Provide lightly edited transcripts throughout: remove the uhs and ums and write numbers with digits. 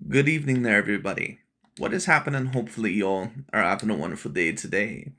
Good evening there, everybody. What is happening? Hopefully, you all are having a wonderful day today.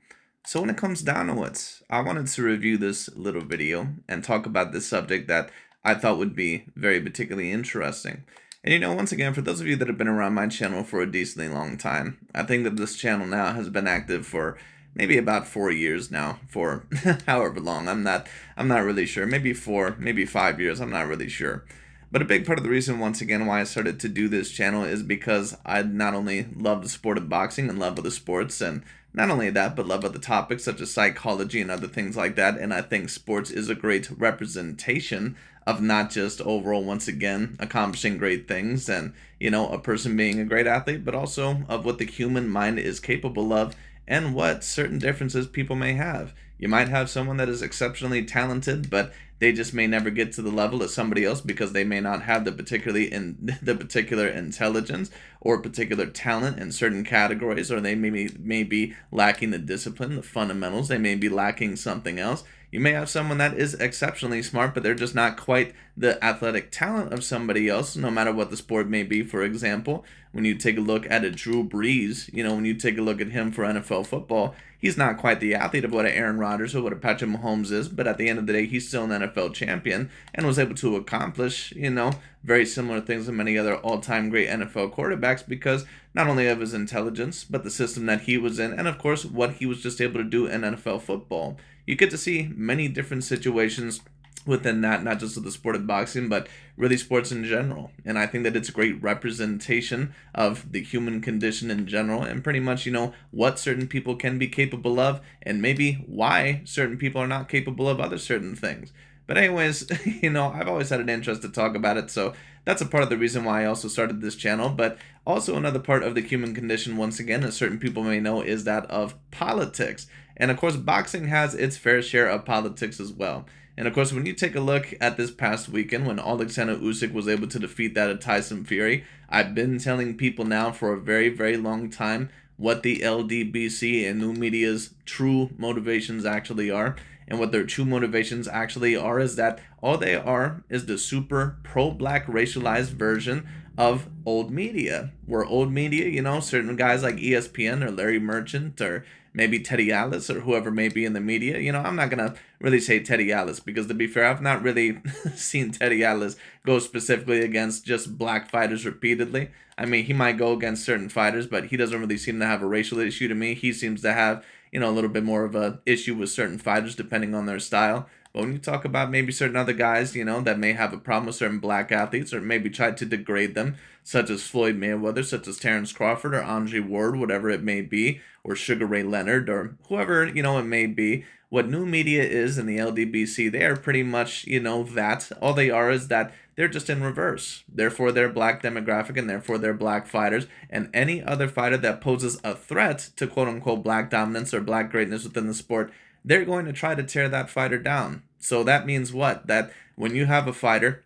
So, when it comes down to it, I wanted to review this little video and talk about this subject that I thought would be very particularly interesting. And once again, for those of you that have been around my channel for a decently long time, I think that this channel now has been active for maybe about 4 years now, for however long. I'm not really sure. Maybe 4, maybe 5 years. I'm not really sure. But a big part of the reason, once again, why I started to do this channel is because I not only love the sport of boxing and love other sports, and not only that, but love other topics such as psychology and other things like that. And I think sports is a great representation of not just overall, once again, accomplishing great things and, a person being a great athlete, but also of what the human mind is capable of and what certain differences people may have. You might have someone that is exceptionally talented, but they just may never get to the level of somebody else because they may not have the particular intelligence or particular talent in certain categories, or they may be lacking the discipline, the fundamentals. They may be lacking something else. You may have someone that is exceptionally smart, but they're just not quite the athletic talent of somebody else, no matter what the sport may be. For example, when you take a look at a Drew Brees, when you take a look at him for NFL football, he's not quite the athlete of what a Aaron Rodgers or what a Patrick Mahomes is, but at the end of the day, he's still an NFL champion and was able to accomplish, very similar things to many other all-time great NFL quarterbacks because not only of his intelligence, but the system that he was in, and of course, what he was just able to do in NFL football. You get to see many different situations within that, not just of the sport of boxing, but really sports in general. And I think that it's a great representation of the human condition in general and pretty much, what certain people can be capable of and maybe why certain people are not capable of other certain things. But anyways, I've always had an interest to talk about it, so that's a part of the reason why I also started this channel. But also another part of the human condition, once again, as certain people may know, is that of politics. And of course, boxing has its fair share of politics as well. And of course, when you take a look at this past weekend when Oleksandr Usyk was able to defeat that of Tyson Fury, I've been telling people now for a very, very long time what the LDBC and new media's true motivations actually are. And what their true motivations actually are is that all they are is the super pro-black racialized version of old media. Where old media, certain guys like ESPN or Larry Merchant or maybe Teddy Atlas or whoever may be in the media. I'm not going to really say Teddy Atlas because, to be fair, I've not really seen Teddy Atlas go specifically against just black fighters repeatedly. I mean, he might go against certain fighters, but he doesn't really seem to have a racial issue to me. He seems to have, a little bit more of a issue with certain fighters depending on their style. But when you talk about maybe certain other guys, that may have a problem with certain black athletes or maybe try to degrade them, such as Floyd Mayweather, such as Terrence Crawford or Andre Ward, whatever it may be, or Sugar Ray Leonard or whoever, it may be, what new media is in the LDBC, they are pretty much, that. All they are is that they're just in reverse. Therefore, they're black demographic and therefore they're black fighters. And any other fighter that poses a threat to quote-unquote black dominance or black greatness within the sport, they're going to try to tear that fighter down. So that means what? That when you have a fighter,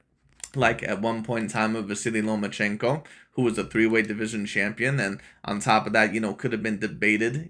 like at one point in time of Vasily Lomachenko, who was a three-weight division champion, and on top of that, could have been debated,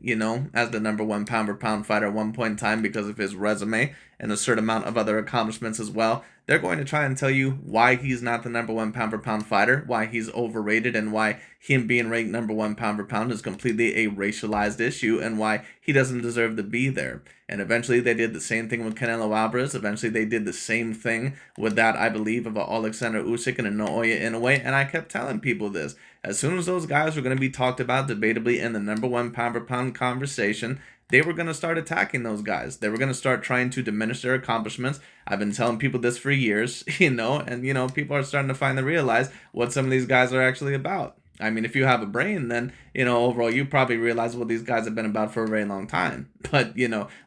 as the #1 pound-for-pound fighter at one point in time because of his resume and a certain amount of other accomplishments as well. They're going to try and tell you why he's not the #1 pound-for-pound fighter, why he's overrated, and why him being ranked #1 pound-for-pound is completely a racialized issue, and why he doesn't deserve to be there. And eventually they did the same thing with Canelo Alvarez. Eventually they did the same thing with that, I believe, of Oleksandr Usyk and Naoya Inoue. And I kept telling people this. As soon as those guys were going to be talked about debatably in the #1 pound-for-pound conversation, they were going to start attacking those guys. They were going to start trying to diminish their accomplishments. I've been telling people this for years, and people are starting to finally realize what some of these guys are actually about. I mean, if you have a brain, then, overall, you probably realize what these guys have been about for a very long time. But,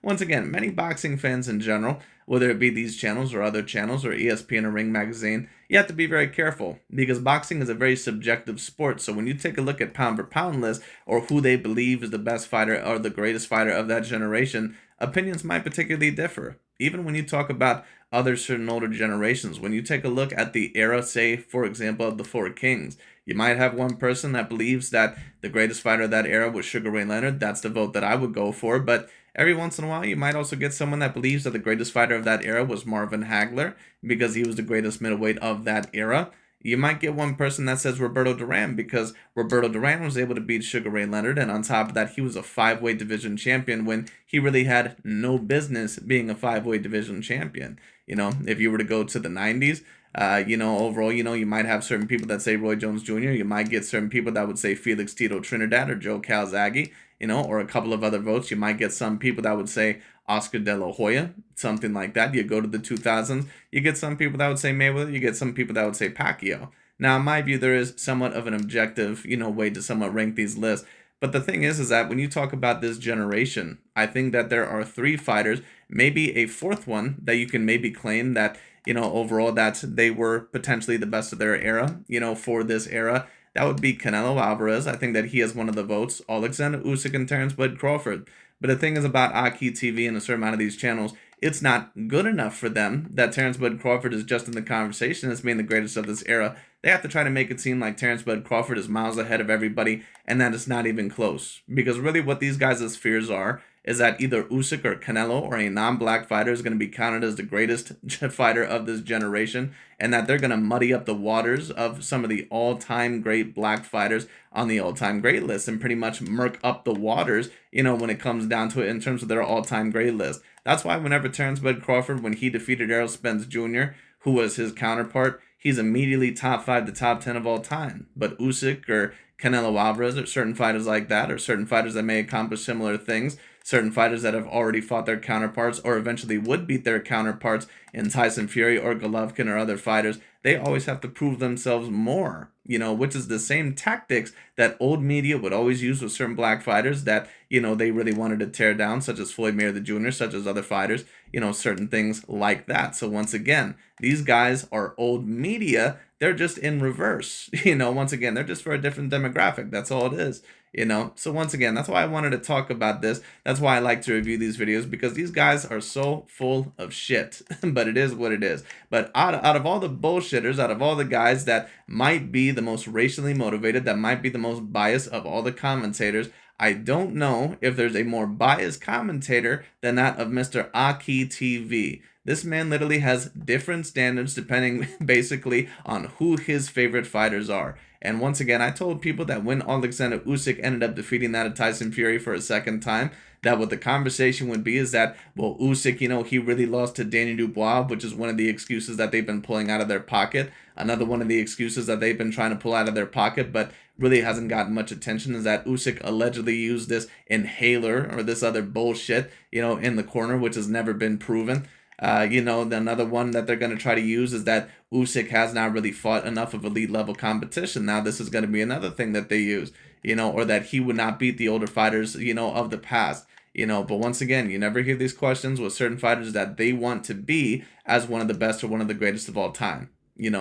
once again, many boxing fans in general, whether it be these channels or other channels or ESPN or Ring Magazine, you have to be very careful because boxing is a very subjective sport. So when you take a look at pound-for-pound list or who they believe is the best fighter or the greatest fighter of that generation, opinions might particularly differ. Even when you talk about other certain older generations, when you take a look at the era, say, for example, of the Four Kings, you might have one person that believes that the greatest fighter of that era was Sugar Ray Leonard. That's the vote that I would go for. But every once in a while, you might also get someone that believes that the greatest fighter of that era was Marvin Hagler because he was the greatest middleweight of that era. You might get one person that says Roberto Duran, because Roberto Duran was able to beat Sugar Ray Leonard, and on top of that, he was a 5-weight division champion when he really had no business being a 5-weight division champion. If you were to go to the 90s, overall, you might have certain people that say Roy Jones Jr. You might get certain people that would say Felix Tito Trinidad or Joe Calzaghe, or a couple of other votes. You might get some people that would say Oscar De La Hoya, something like that. You go to the 2000s, you get some people that would say Mayweather, you get some people that would say Pacquiao. Now, in my view, there is somewhat of an objective, way to somewhat rank these lists. But the thing is that when you talk about this generation, I think that there are 3 fighters, maybe a 4th one, that you can maybe claim that, overall that they were potentially the best of their era, for this era. That would be Canelo Alvarez. I think that he has one of the votes. Oleksandr Usyk and Terence Bud Crawford. But the thing is about AKHi TV and a certain amount of these channels, it's not good enough for them that Terence Bud Crawford is just in the conversation as being the greatest of this era. They have to try to make it seem like Terence Bud Crawford is miles ahead of everybody, and that is not even close. Because really what these guys' fears are is that either Usyk or Canelo or a non-black fighter is going to be counted as the greatest fighter of this generation, and that they're going to muddy up the waters of some of the all-time great black fighters on the all-time great list and pretty much murk up the waters, when it comes down to it in terms of their all-time great list. That's why whenever Terence Bud Crawford, when he defeated Errol Spence Jr., who was his counterpart, he's immediately top 5 to top 10 of all time. But Usyk or Canelo Alvarez or certain fighters like that, or certain fighters that may accomplish similar things, certain fighters that have already fought their counterparts or eventually would beat their counterparts in Tyson Fury or Golovkin or other fighters, they always have to prove themselves more, which is the same tactics that old media would always use with certain black fighters that, they really wanted to tear down, such as Floyd Mayweather Jr., such as other fighters, certain things like that. So once again, these guys are old media. They're just in reverse, once again, they're just for a different demographic. That's all it is. So once again, that's why I wanted to talk about this. That's why I like to review these videos, because these guys are so full of shit. But it is what it is. But out of all the bullshitters, out of all the guys that might be the most racially motivated, that might be the most biased of all the commentators, I don't know if there's a more biased commentator than that of Mr. AKHi TV. This man literally has different standards depending basically on who his favorite fighters are. And once again, I told people that when Oleksandr Usyk ended up defeating that of Tyson Fury for a second time, that what the conversation would be is that, well, Usyk, he really lost to Danny Dubois, which is one of the excuses that they've been pulling out of their pocket. Another one of the excuses that they've been trying to pull out of their pocket, but really hasn't gotten much attention, is that Usyk allegedly used this inhaler or this other bullshit, in the corner, which has never been proven. Another one that they're going to try to use is that Usyk has not really fought enough of elite level competition. Now, this is going to be another thing that they use, or that he would not beat the older fighters, of the past. But once again, you never hear these questions with certain fighters that they want to be as one of the best or one of the greatest of all time.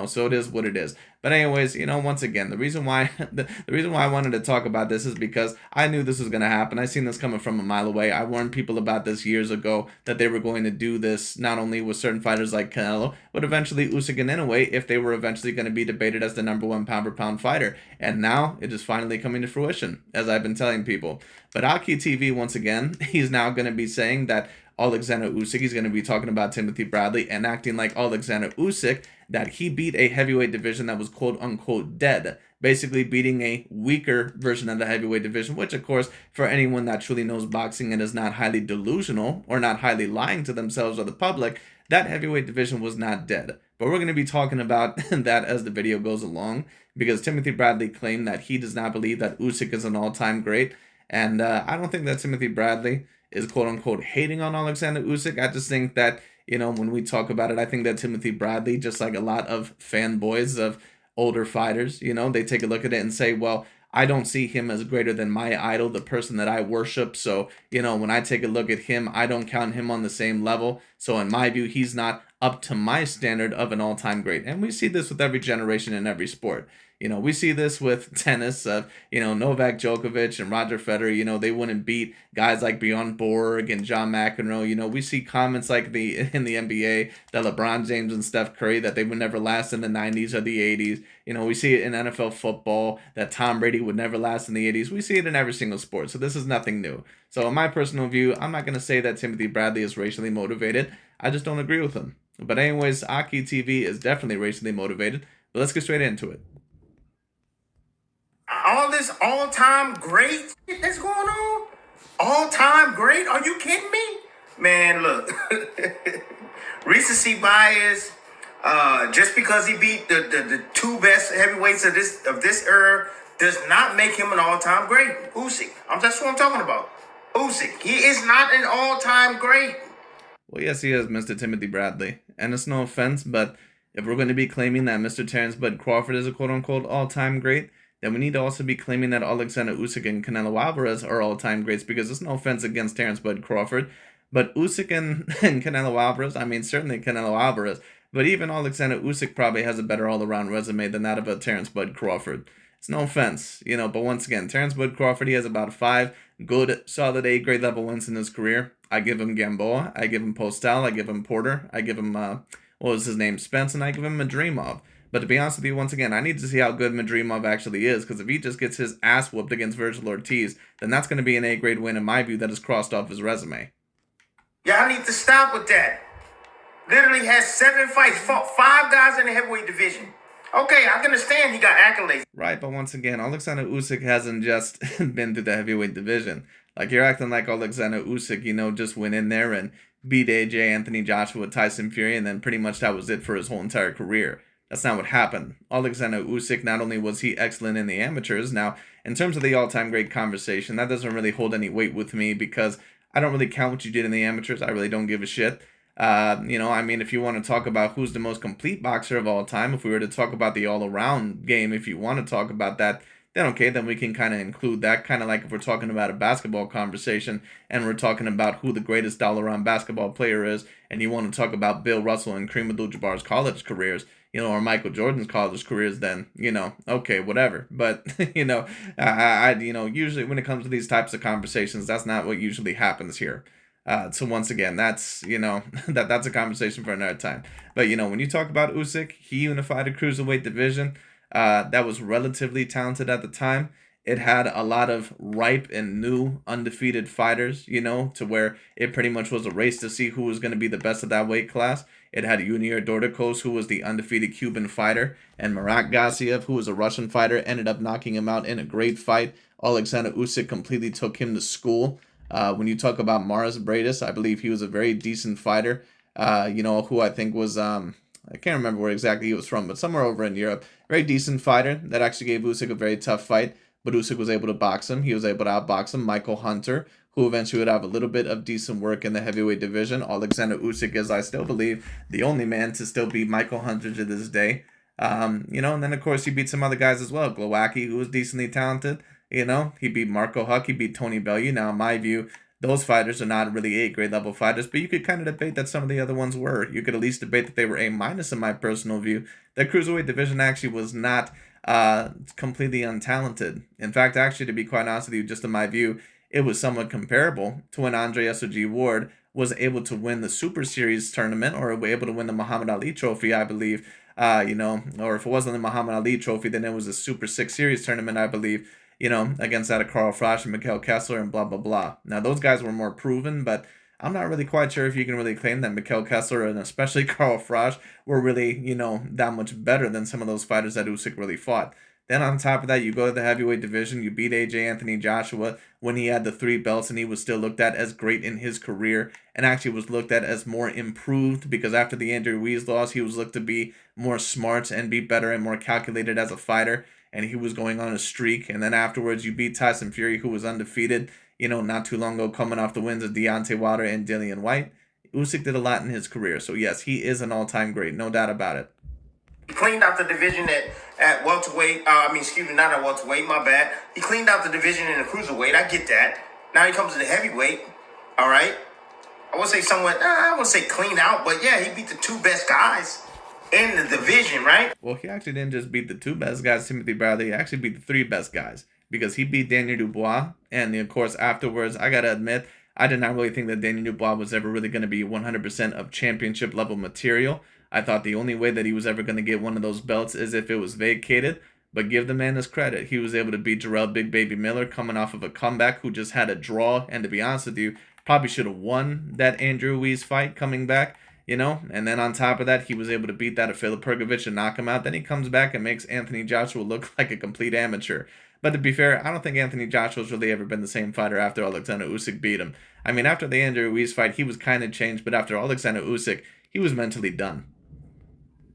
So it is what it is. But anyways, once again, the reason why the reason why I wanted to talk about this is because I knew this was going to happen. I seen this coming from a mile away. I warned people about this years ago, that they were going to do this not only with certain fighters like Canelo, but eventually Usyk and Inoue, if they were eventually going to be debated as the #1 pound-for-pound fighter. And now it is finally coming to fruition, as I've been telling people. But AKHi TV, once again, he's now going to be saying that Oleksandr Usyk, he's going to be talking about Timothy Bradley and acting like Oleksandr Usyk, that he beat a heavyweight division that was quote-unquote dead, basically beating a weaker version of the heavyweight division, which, of course, for anyone that truly knows boxing and is not highly delusional or not highly lying to themselves or the public, that heavyweight division was not dead. But we're going to be talking about that as the video goes along, because Timothy Bradley claimed that he does not believe that Usyk is an all-time great, and I don't think that Timothy Bradley is quote-unquote hating on Oleksandr Usyk. I just think that, when we talk about it, I think that Timothy Bradley, just like a lot of fanboys of older fighters, they take a look at it and say, well, I don't see him as greater than my idol, the person that I worship. So, when I take a look at him, I don't count him on the same level. So in my view, he's not up to my standard of an all-time great. And we see this with every generation in every sport. We see this with tennis of, Novak Djokovic and Roger Federer, they wouldn't beat guys like Bjorn Borg and John McEnroe. We see comments like in the NBA that LeBron James and Steph Curry, that they would never last in the 90s or the 80s. We see it in NFL football that Tom Brady would never last in the 80s. We see it in every single sport. So this is nothing new. So in my personal view, I'm not going to say that Timothy Bradley is racially motivated. I just don't agree with him. But anyways, AKHi TV is definitely racially motivated. But let's get straight into it. All this all-time great shit that's going on? All-time great? Are you kidding me? Man, look. Recency bias. Just because he beat the two best heavyweights of this era does not make him an all-time great. Usyk. That's what I'm talking about. Usyk. He is not an all-time great. Well, yes, he is, Mr. Timothy Bradley. And it's no offense, but if we're going to be claiming that Mr. Terence Bud Crawford is a quote-unquote all-time great, then we need to also be claiming that Oleksandr Usyk and Canelo Alvarez are all-time greats, because it's no offense against Terence Bud Crawford, but Usyk and Canelo Alvarez, I mean, certainly Canelo Alvarez, but even Oleksandr Usyk probably has a better all-around resume than that of a Terence Bud Crawford. It's no offense, but once again, Terence Bud Crawford, he has about 5 good, solid A-grade level wins in his career. I give him Gamboa, I give him Postal, I give him Porter, I give him, what was his name, Spence, and I give him Madrimov. But to be honest with you, once again, I need to see how good Madrimov actually is, because if he just gets his ass whooped against Virgil Ortiz, then that's going to be an A-grade win in my view that is crossed off his resume. Y'all need to stop with that. Literally has 7 fights, fought 5 guys in the heavyweight division. Okay, I can understand he got accolades. Right, but once again, Oleksandr Usyk hasn't just been through the heavyweight division. Like, you're acting like Oleksandr Usyk, just went in there and beat AJ, Anthony Joshua, Tyson Fury, and then pretty much that was it for his whole entire career. That's not what happened. Oleksandr Usyk, not only was he excellent in the amateurs, now, in terms of the all-time great conversation, that doesn't really hold any weight with me because I don't really count what you did in the amateurs. I really don't give a shit. I mean, if you want to talk about who's the most complete boxer of all time, if we were to talk about the all-around game, if you want to talk about that, then okay, then we can kind of include that, kind of like if we're talking about a basketball conversation and we're talking about who the greatest all-around basketball player is, and you want to talk about Bill Russell and Kareem Abdul-Jabbar's college careers, or Michael Jordan's college careers, then, okay, whatever. But, usually when it comes to these types of conversations, that's not what usually happens here. So once again, that's, that's a conversation for another time. But, when you talk about Usyk, he unified the cruiserweight division. That was relatively talented at the time. It had a lot of ripe and new undefeated fighters, to where it pretty much was a race to see who was going to be the best of that weight class. It had Junior Dorticos, who was the undefeated Cuban fighter, and Marat Gassiev, who was a Russian fighter, ended up knocking him out in a great fight. Oleksandr Usyk completely took him to school. When you talk about Maris Bradis, I believe he was a very decent fighter, who I think was, I can't remember where exactly he was from, but somewhere over in Europe. Very decent fighter that actually gave Usyk a very tough fight, but Usyk was able to box him. He was able to outbox him. Michael Hunter, who eventually would have a little bit of decent work in the heavyweight division. Oleksandr Usyk is, I still believe, the only man to still beat Michael Hunter to this day. And then of course he beat some other guys as well. Glowacki, who was decently talented. He beat Marco Huck, he beat Tony Bellew. Now, in my view, those fighters are not really A-grade level fighters, but you could kind of debate that some of the other ones were. You could at least debate that they were A- in my personal view. The cruiserweight division actually was not completely untalented. In fact, actually, to be quite honest with you, just in my view, it was somewhat comparable to when Andre S.O.G. Ward was able to win the Super Series tournament, or were able to win the Muhammad Ali Trophy, I believe. Or if it wasn't the Muhammad Ali Trophy, then it was a Super 6 Series tournament, I believe. Against that of Carl Frosch and Mikhail Kessler and blah, blah, blah. Now, those guys were more proven, but I'm not really quite sure if you can really claim that Mikhail Kessler and especially Carl Frosch were really, that much better than some of those fighters that Usyk really fought. Then on top of that, you go to the heavyweight division, you beat AJ Anthony Joshua when he had the 3 belts, and he was still looked at as great in his career, and actually was looked at as more improved, because after the Andrew Ruiz loss, he was looked to be more smart and be better and more calculated as a fighter, and he was going on a streak. And then afterwards, you beat Tyson Fury, who was undefeated, not too long ago, coming off the wins of Deontay Wilder and Dillian White. Usyk did a lot in his career, so yes, he is an all-time great, no doubt about it. He cleaned out the division at welterweight. Not at welterweight, my bad. He cleaned out the division in the cruiserweight. I get that. Now he comes to the heavyweight. All right. I would say somewhat, I wouldn't say clean out, but yeah, he beat the 2 best guys in the division, right? Well, he actually didn't just beat the 2 best guys, Timothy Bradley. He actually beat the 3 best guys, because he beat Daniel Dubois. And of course, afterwards, I got to admit, I did not really think that Daniel Dubois was ever really going to be 100% of championship level material. I thought the only way that he was ever going to get one of those belts is if it was vacated. But give the man his credit. He was able to beat Jarrell Big Baby Miller coming off of a comeback, who just had a draw. And to be honest with you, probably should have won that Andrew Ruiz fight coming back. you know, and then on top of that, he was able to beat that of Filip Pergovic and knock him out. Then he comes back and makes Anthony Joshua look like a complete amateur. But to be fair, I don't think Anthony Joshua's really ever been the same fighter after Oleksandr Usyk beat him. I mean, after the Andrew Ruiz fight, he was kind of changed, but after Oleksandr Usyk, he was mentally done.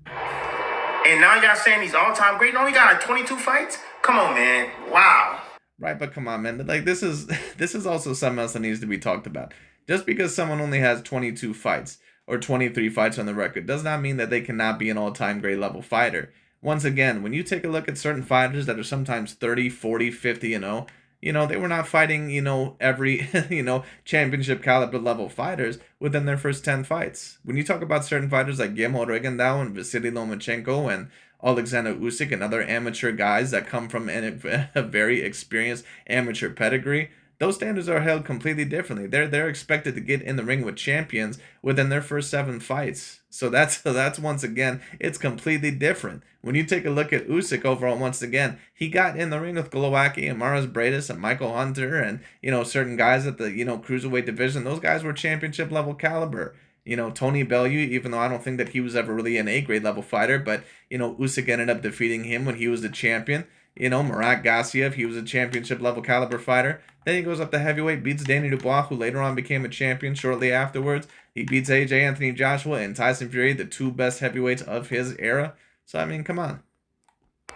And now y'all saying he's all-time great? Only got like 22 fights? Come on, man. Wow. Right, but come on, man. Like, this is also something else that needs to be talked about. Just because someone only has 22 fights or 23 fights on the record does not mean that they cannot be an all-time great level fighter. Once again, when you take a look at certain fighters that are sometimes 30, 40, 50 and 0, you know, they were not fighting, you know, every, you know, championship caliber level fighters within their first 10 fights. When you talk about certain fighters like Guillermo Rigondeaux and Vasily Lomachenko and Oleksandr Usyk and other amateur guys that come from a very experienced amateur pedigree, those standards are held completely differently. They're expected to get in the ring with champions within their first 7 fights. So that's once again, it's completely different. When you take a look at Usyk overall, once again, he got in the ring with Golovkin and Maras Bradis and Michael Hunter and, you know, certain guys at the, you know, cruiserweight division. Those guys were championship level caliber. You know, Tony Bellew, even though I don't think that he was ever really an A-grade level fighter, but, you know, Usyk ended up defeating him when he was the champion. You know, Murat Gassiev, he was a championship level caliber fighter. Then he goes up to heavyweight, beats Danny Dubois, who later on became a champion shortly afterwards. He beats AJ Anthony Joshua and Tyson Fury, the 2 best heavyweights of his era. So, I mean, come on.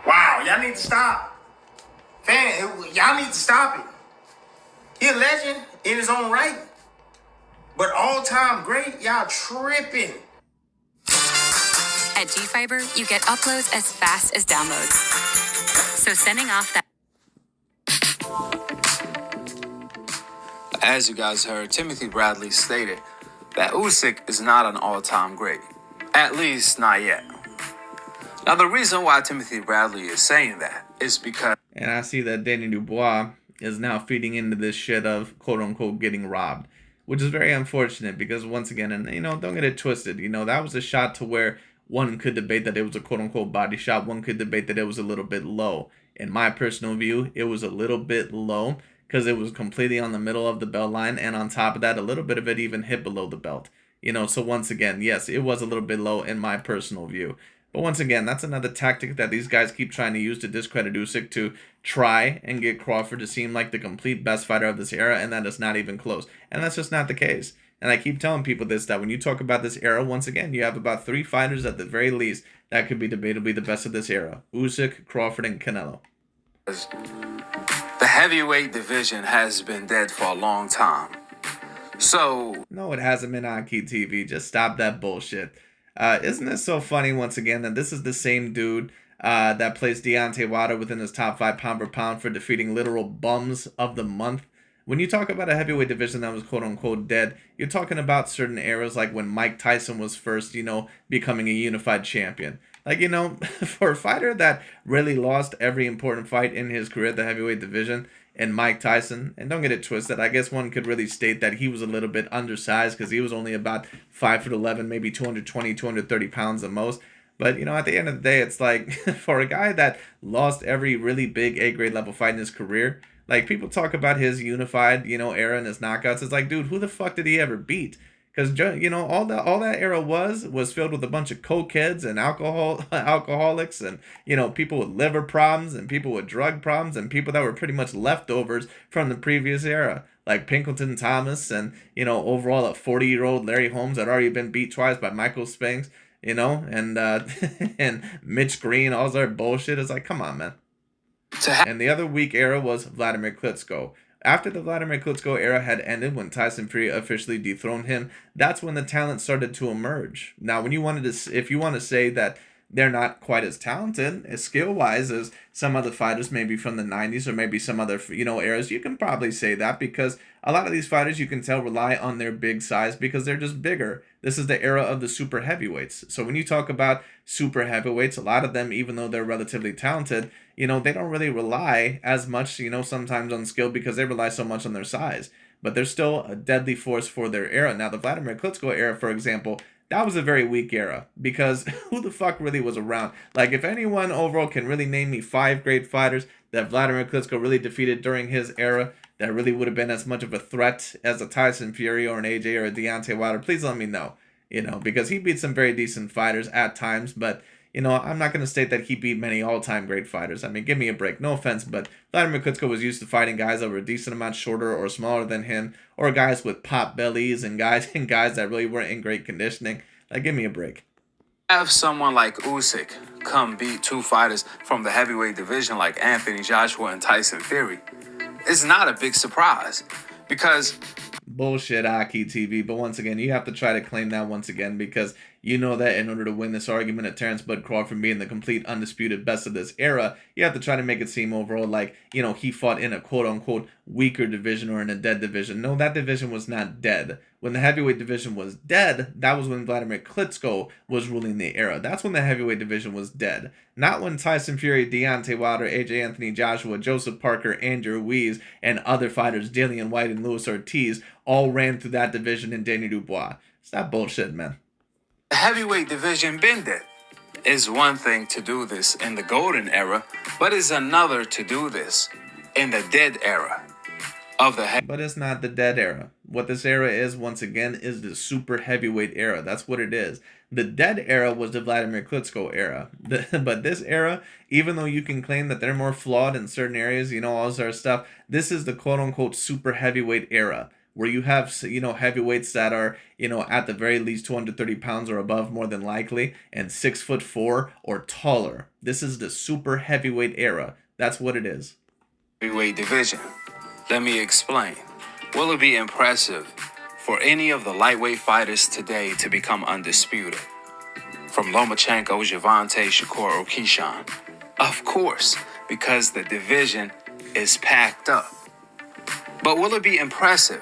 Wow, y'all need to stop. Y'all need to stop it. He a legend in his own right. But all-time great, y'all tripping. At G-Fiber, you get uploads as fast as downloads. So sending off that... As you guys heard, Timothy Bradley stated that Usyk is not an all-time great. At least, not yet. Now, the reason why Timothy Bradley is saying that is because... And I see that Danny Dubois is now feeding into this shit of quote-unquote getting robbed, which is very unfortunate because, once again, and, you know, don't get it twisted, you know, that was a shot to where one could debate that it was a quote-unquote body shot. One could debate that it was a little bit low. In my personal view, it was a little bit low because it was completely on the middle of the belt line, and on top of that, a little bit of it even hit below the belt. You know, so once again, yes, it was a little bit low in my personal view. But once again, that's another tactic that these guys keep trying to use to discredit Usyk, to try and get Crawford to seem like the complete best fighter of this era, and that is not even close. And that's just not the case. And I keep telling people this, that when you talk about this era, once again, you have about 3 fighters at the very least that could be debatably the best of this era. Usyk, Crawford, and Canelo. the heavyweight division has been dead for a long time. So... No, it hasn't been AKHi TV. Just stop that bullshit. Isn't it so funny, once again, that this is the same dude that placed Deontay Wilder within his top 5 pound for pound for defeating literal bums of the month? When you talk about a heavyweight division that was quote-unquote dead, you're talking about certain eras like when Mike Tyson was first, becoming a unified champion. Like, for a fighter that really lost every important fight in his career at the heavyweight division, and Mike Tyson, and don't get it twisted, I guess one could really state that he was a little bit undersized because he was only about 5'11", maybe 220, 230 pounds at most. But, at the end of the day, it's like, for a guy that lost every really big A-grade level fight in his career, like, people talk about his unified, era and his knockouts. It's like, dude, who the fuck did he ever beat? Because, all that era was filled with a bunch of cokeheads and alcoholics and, people with liver problems and people with drug problems and people that were pretty much leftovers from the previous era. Like Pinkelton Thomas and, overall a 40-year-old Larry Holmes had already been beat twice by Michael Spinks, and and Mitch Green, all that bullshit. It's like, come on, man. And the other weak era was Vladimir Klitschko. After the Vladimir Klitschko era had ended, when Tyson Fury officially dethroned him, that's when the talent started to emerge. Now, when if you want to say that they're not quite as talented, as skill-wise, as some other fighters, maybe from the 90s or maybe some other, eras, you can probably say that because a lot of these fighters, you can tell, rely on their big size because they're just bigger. This is the era of the super heavyweights. So when you talk about super heavyweights, a lot of them, even though they're relatively talented, they don't really rely as much, sometimes on skill because they rely so much on their size. But they're still a deadly force for their era. Now, the Vladimir Klitschko era, for example, that was a very weak era because who the fuck really was around? Like, if anyone overall can really name me 5 great fighters that Vladimir Klitschko really defeated during his era that really would have been as much of a threat as a Tyson Fury or an AJ or a Deontay Wilder, please let me know. because he beat some very decent fighters at times, but I'm not going to state that he beat many all-time great fighters. I mean, give me a break. No offense, but Vladimir Klitschko was used to fighting guys that were a decent amount shorter or smaller than him, or guys with pop bellies and guys that really weren't in great conditioning. Like, give me a break. Have someone like Usyk come beat two fighters from the heavyweight division like Anthony Joshua and Tyson Fury, it's not a big surprise, because bullshit, AKHi TV. But once again, you have to try to claim that once again, because you know that in order to win this argument of Terrence Bud Crawford being the complete undisputed best of this era, you have to try to make it seem overall like, he fought in a quote-unquote weaker division or in a dead division. No, that division was not dead. When the heavyweight division was dead, that was when Vladimir Klitschko was ruling the era. That's when the heavyweight division was dead. Not when Tyson Fury, Deontay Wilder, AJ Anthony Joshua, Joseph Parker, Andrew Ruiz, and other fighters, Dillian White and Luis Ortiz, all ran through that division in Danny Dubois. Stop bullshit, man. The heavyweight division been dead. It's one thing to do this in the golden era, but it's another to do this in the dead era of the But it's not the dead era. What this era is, once again, is the super heavyweight era. That's what it is. The dead era was the Vladimir Klitschko era. But this era, even though you can claim that they're more flawed in certain areas, all this other stuff, this is the quote-unquote super heavyweight era, where you have, heavyweights that are, at the very least 230 pounds or above, more than likely, and 6'4" or taller. This is the super heavyweight era. That's what it is. Heavyweight division. Let me explain. Will it be impressive for any of the lightweight fighters today to become undisputed? From Lomachenko, Gervonta, Shakur, or Keyshawn? Of course, because the division is packed up. But will it be impressive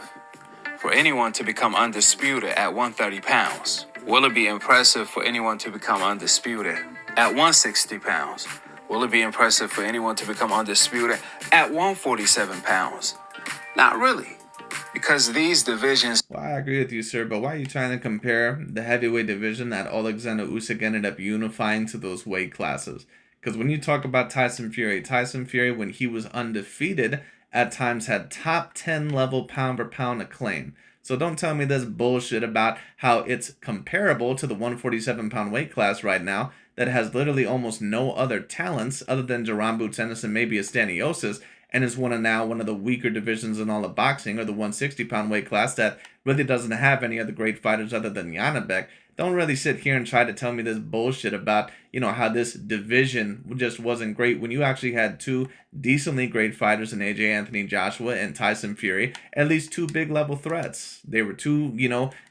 for anyone to become undisputed at 130 pounds? Will it be impressive for anyone to become undisputed at 160 pounds? Will it be impressive for anyone to become undisputed at 147 pounds? Not really, because these divisions... Well, I agree with you, sir, but why are you trying to compare the heavyweight division that Oleksandr Usyk ended up unifying to those weight classes? Because when you talk about Tyson Fury, when he was undefeated, at times had top 10 level pound for pound acclaim. So don't tell me this bullshit about how it's comparable to the 147 pound weight class right now that has literally almost no other talents other than Jaron Boots Ennis and maybe a Staniosis, and is one of the weaker divisions in all of boxing, or the 160 pound weight class that really doesn't have any other great fighters other than Janibek. Don't really sit here and try to tell me this bullshit about, how this division just wasn't great when you actually had two decently great fighters in AJ Anthony Joshua and Tyson Fury, at least two big level threats. They were two,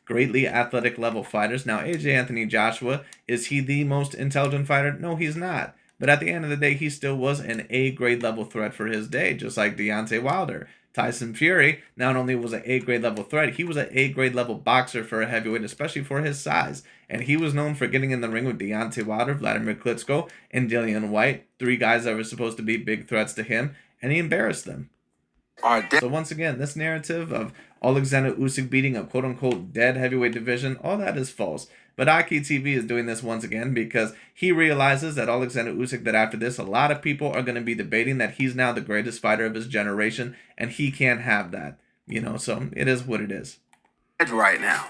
greatly athletic level fighters. Now, AJ Anthony Joshua, is he the most intelligent fighter? No, he's not. But at the end of the day, he still was an A-grade level threat for his day, just like Deontay Wilder. Tyson Fury not only was an A-grade level threat, he was an A-grade level boxer for a heavyweight, especially for his size. And he was known for getting in the ring with Deontay Wilder, Vladimir Klitschko, and Dillian White, three guys that were supposed to be big threats to him, and he embarrassed them. So once again, this narrative of Oleksandr Usyk beating a quote-unquote dead heavyweight division, all that is false. But AKHi TV is doing this once again because he realizes that Oleksandr Usyk, that after this, a lot of people are going to be debating that he's now the greatest fighter of his generation, and he can't have that. So it is what it is. Right now.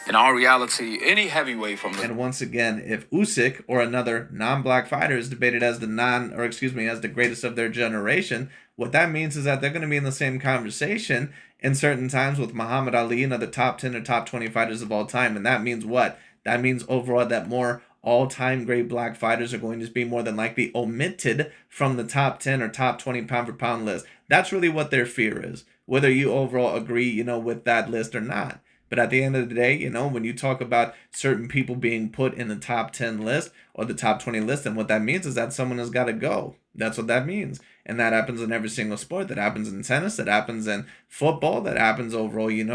In all reality, any heavyweight from the... And once again, if Usyk or another non-black fighter is debated as as the greatest of their generation, what that means is that they're going to be in the same conversation in certain times with Muhammad Ali and other top 10 or top 20 fighters of all time. And that means what? That means overall that more all-time great black fighters are going to be more than likely omitted from the top 10 or top 20 pound for pound list. That's really what their fear is, whether you overall agree, with that list or not. But at the end of the day, when you talk about certain people being put in the top 10 list or the top 20 list, then what that means is that someone has got to go. That's what that means. And that happens in every single sport. That happens in tennis. That happens in football. That happens overall, in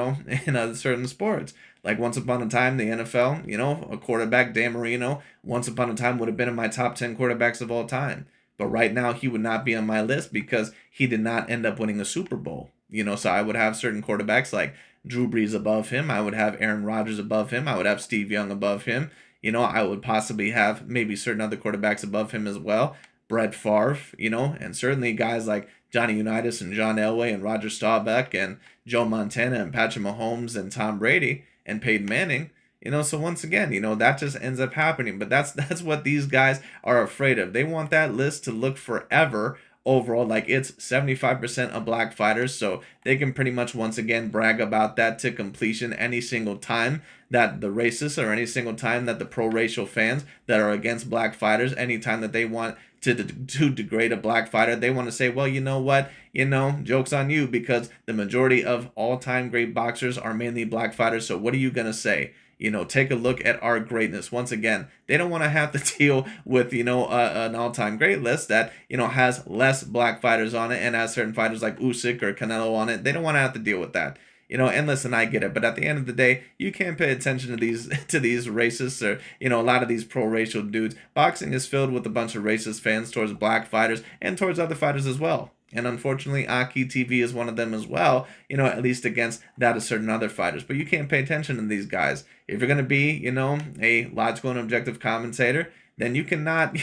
other certain sports. Like once upon a time, the NFL, a quarterback, Dan Marino, once upon a time would have been in my top 10 quarterbacks of all time. But right now, he would not be on my list because he did not end up winning a Super Bowl. So I would have certain quarterbacks like Drew Brees above him. I would have Aaron Rodgers above him. I would have Steve Young above him. I would possibly have maybe certain other quarterbacks above him as well. Brett Favre, and certainly guys like Johnny Unitas and John Elway and Roger Staubach and Joe Montana and Patrick Mahomes and Tom Brady and Peyton Manning. So once again, that just ends up happening. But that's what these guys are afraid of. They want that list to look forever overall like it's 75% of black fighters, so they can pretty much once again brag about that to completion any single time that the racists, or any single time that the pro-racial fans that are against black fighters, anytime that they want to degrade a black fighter, they want to say, well, you know what, joke's on you, because the majority of all-time great boxers are mainly black fighters, so what are you gonna say? Take a look at our greatness. Once again, they don't want to have to deal with, an all-time great list that, has less black fighters on it and has certain fighters like Usyk or Canelo on it. They don't want to have to deal with that. And listen, I get it, but at the end of the day, you can't pay attention to these racists, or a lot of these pro-racial dudes. Boxing is filled with a bunch of racist fans towards black fighters and towards other fighters as well. And unfortunately, AKHi TV is one of them as well, at least against that of certain other fighters. But you can't pay attention to these guys. If you're going to be, a logical and objective commentator, then you cannot,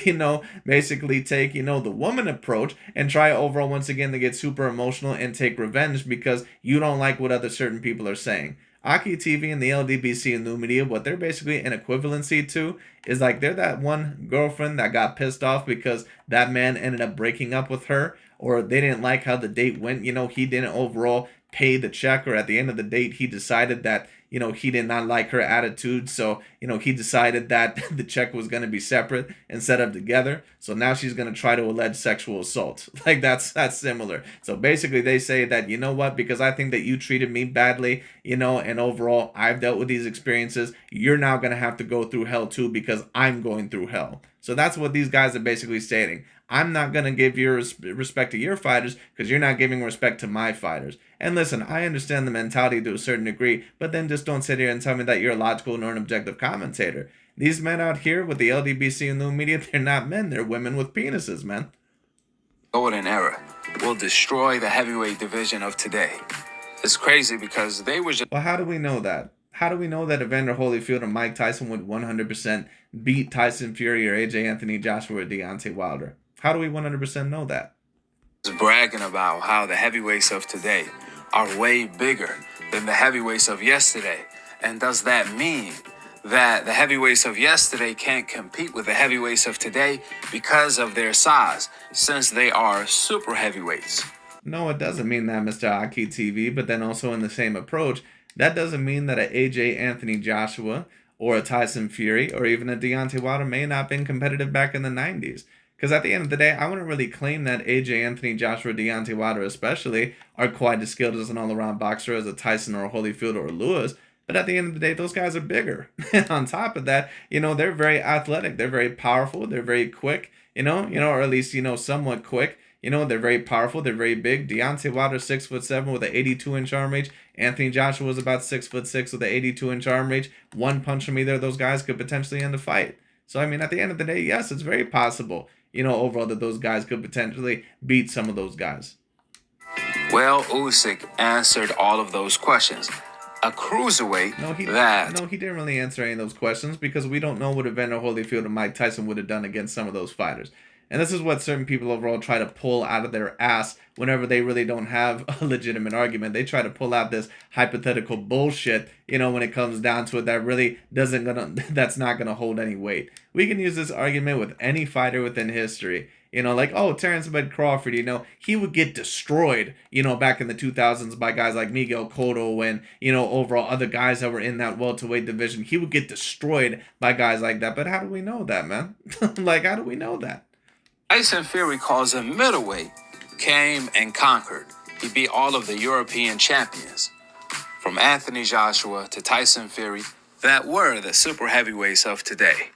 basically take, the woman approach and try overall once again to get super emotional and take revenge because you don't like what other certain people are saying. AKHi TV and the LDBC and new media, what they're basically an equivalency to is like they're that one girlfriend that got pissed off because that man ended up breaking up with her, or they didn't like how the date went. He didn't overall pay the check, or at the end of the date, he decided that, he did not like her attitude. So, he decided that the check was going to be separate instead of together. So now she's going to try to allege sexual assault. Like that's similar. So basically they say that, what, because I think that you treated me badly, and overall I've dealt with these experiences, you're now going to have to go through hell too because I'm going through hell. So that's what these guys are basically stating. I'm not going to give your respect to your fighters because you're not giving respect to my fighters. And listen, I understand the mentality to a certain degree, but then just don't sit here and tell me that you're a logical nor an objective commentator. These men out here with the LDBC and new media, they're not men, they're women with penises, man. Golden era will destroy the heavyweight division of today. It's crazy because they were just... Well, how do we know that? How do we know that Evander Holyfield or Mike Tyson would 100% beat Tyson Fury or AJ Anthony Joshua or Deontay Wilder? How do we 100% know that? Bragging about how the heavyweights of today are way bigger than the heavyweights of yesterday. And does that mean that the heavyweights of yesterday can't compete with the heavyweights of today because of their size, since they are super heavyweights? No, it doesn't mean that, Mr. AKHi TV, but then also in the same approach, that doesn't mean that an AJ Anthony Joshua or a Tyson Fury or even a Deontay Wilder may not have been competitive back in the 90s. Because at the end of the day, I wouldn't really claim that AJ Anthony, Joshua, Deontay Wilder especially are quite as skilled as an all-around boxer as a Tyson or a Holyfield or a Lewis. But at the end of the day, those guys are bigger. And on top of that, they're very athletic. They're very powerful. They're very quick, or at least, somewhat quick. They're very powerful. They're very big. Deontay Wilder, 6'7" with an 82-inch arm reach. Anthony Joshua was about 6'6" with an 82-inch arm reach. One punch from either of those guys could potentially end the fight. So, I mean, at the end of the day, yes, it's very possible, overall that those guys could potentially beat some of those guys. Well, Usyk answered all of those questions. A cruiserweight No, he didn't really answer any of those questions because we don't know what Evander Holyfield and Mike Tyson would have done against some of those fighters. And this is what certain people overall try to pull out of their ass whenever they really don't have a legitimate argument. They try to pull out this hypothetical bullshit, when it comes down to it, that's not gonna hold any weight. We can use this argument with any fighter within history. Like, oh, Terrence Bud Crawford, he would get destroyed, back in the 2000s by guys like Miguel Cotto and, overall other guys that were in that welterweight division. He would get destroyed by guys like that. But how do we know that, man? Like, how do we know that? Tyson Fury calls him middleweight, came and conquered. He beat all of the European champions, from Anthony Joshua to Tyson Fury, that were the super heavyweights of today.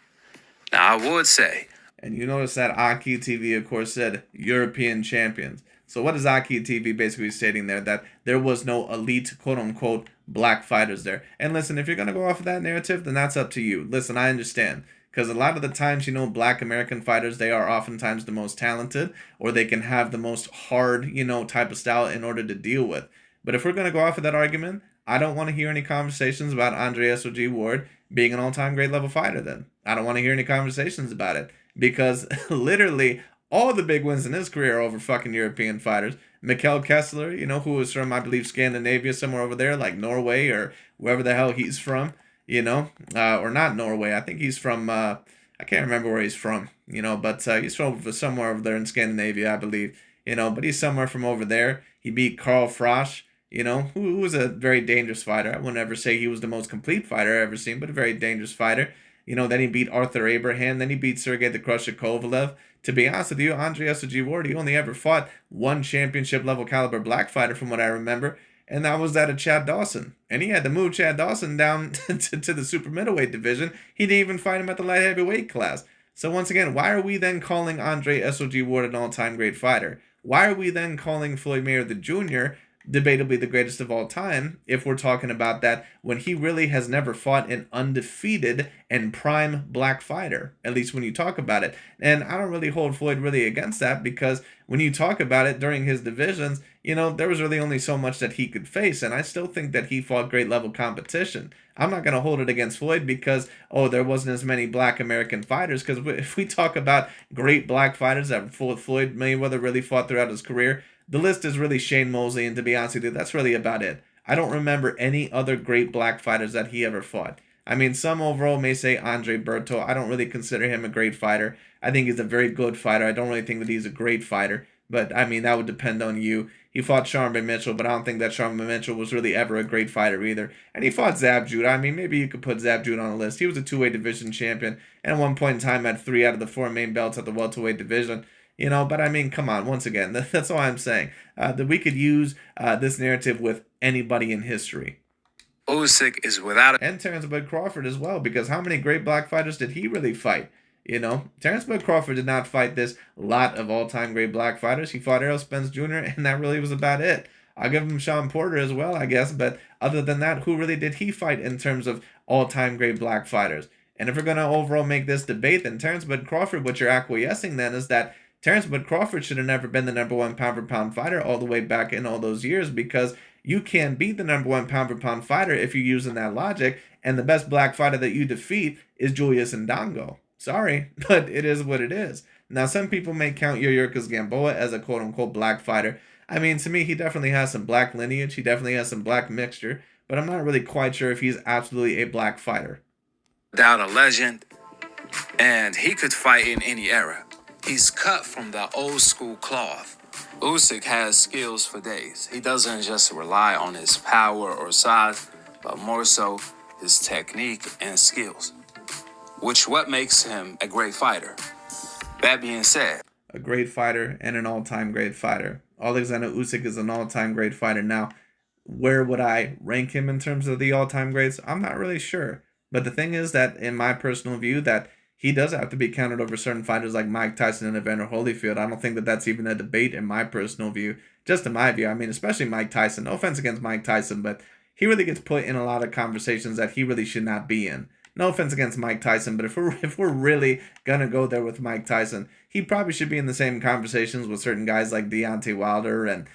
Now, I would say... And you notice that AKHi TV, of course, said European champions. So what is AKHi TV basically stating there? That there was no elite, quote-unquote, black fighters there. And listen, if you're going to go off of that narrative, then that's up to you. Listen, I understand. Because a lot of the times, black American fighters, they are oftentimes the most talented, or they can have the most hard, type of style in order to deal with. But if we're going to go off of that argument, I don't want to hear any conversations about Andre S.O.G. Ward being an all-time grade level fighter then. I don't want to hear any conversations about it. Because literally all the big wins in his career are over fucking European fighters. Mikkel Kessler, who was from, I believe, Scandinavia, somewhere over there, like Norway or wherever the hell he's from. or not Norway. I think he's from, I can't remember where he's from, but he's from somewhere over there in Scandinavia, I believe, but he's somewhere from over there. He beat Carl Frosch, who was a very dangerous fighter. I wouldn't ever say he was the most complete fighter I've ever seen, but a very dangerous fighter. Then he beat Arthur Abraham, then he beat Sergey the Crusher Kovalev. To be honest with you, Andre SOG Ward, he only ever fought one championship level caliber black fighter from what I remember, and that was that of Chad Dawson. And he had to move Chad Dawson down to the super middleweight division. He didn't even fight him at the light heavyweight class. So once again, why are we then calling Andre SOG Ward an all-time great fighter? Why are we then calling Floyd Mayweather Jr. debatably the greatest of all time if we're talking about that when he really has never fought an undefeated and prime black fighter, at least when you talk about it? And I don't really hold Floyd really against that, because when you talk about it during his divisions, there was really only so much that he could face, and I still think that he fought great level competition. I'm not going to hold it against Floyd because, there wasn't as many black American fighters, because if we talk about great black fighters that Floyd Mayweather really fought throughout his career, the list is really Shane Mosley, and to be honest with you, that's really about it. I don't remember any other great black fighters that he ever fought. I mean, some overall may say Andre Berto. I don't really consider him a great fighter. I think he's a very good fighter. I don't really think that he's a great fighter. But, I mean, that would depend on you. He fought Sharmba Mitchell, but I don't think that Sharmba Mitchell was really ever a great fighter either. And he fought Zab Judah. I mean, maybe you could put Zab Judah on the list. He was a two-weight division champion, and at one point in time had 3 out of the 4 main belts at the welterweight division. But I mean, come on, once again, that's all I'm saying. That we could use this narrative with anybody in history. Usyk is without And Terrence Bud Crawford as well, because how many great black fighters did he really fight? Terrence Bud Crawford did not fight this lot of all-time great black fighters. He fought Errol Spence Jr., and that really was about it. I'll give him Sean Porter as well, I guess, but other than that, who really did he fight in terms of all-time great black fighters? And if we're going to overall make this debate, then Terrence Bud Crawford, what you're acquiescing then is that Terrence Bud Crawford should have never been the #1 pound-for-pound fighter all the way back in all those years, because you can't beat the #1 pound-for-pound fighter if you're using that logic, and the best black fighter that you defeat is Julius Ndongo. Sorry, but it is what it is. Now, some people may count Yuriorkis Gamboa as a quote-unquote black fighter. I mean, to me, he definitely has some black lineage. He definitely has some black mixture, but I'm not really quite sure if he's absolutely a black fighter. without a legend, and he could fight in any era. He's cut from the old school cloth. Usyk has skills for days. He doesn't just rely on his power or size, but more so his technique and skills, which what makes him a great fighter. That being said, a great fighter and an all-time great fighter. Oleksandr Usyk is an all-time great fighter. Now, where would I rank him in terms of the all-time greats? I'm not really sure. But the thing is that, in my personal view, that he does have to be counted over certain fighters like Mike Tyson and Evander Holyfield. I don't think that that's even a debate in my personal view. Just in my view. I mean, especially Mike Tyson. No offense against Mike Tyson, but he really gets put in a lot of conversations that he really should not be in. No offense against Mike Tyson, but if we're really going to go there with Mike Tyson, he probably should be in the same conversations with certain guys like Deontay Wilder and,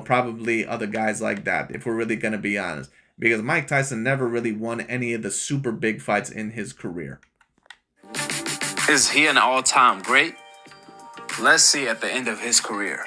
probably other guys like that, if we're really going to be honest. Because Mike Tyson never really won any of the super big fights in his career. is he an all-time great? Let's see at the end of his career.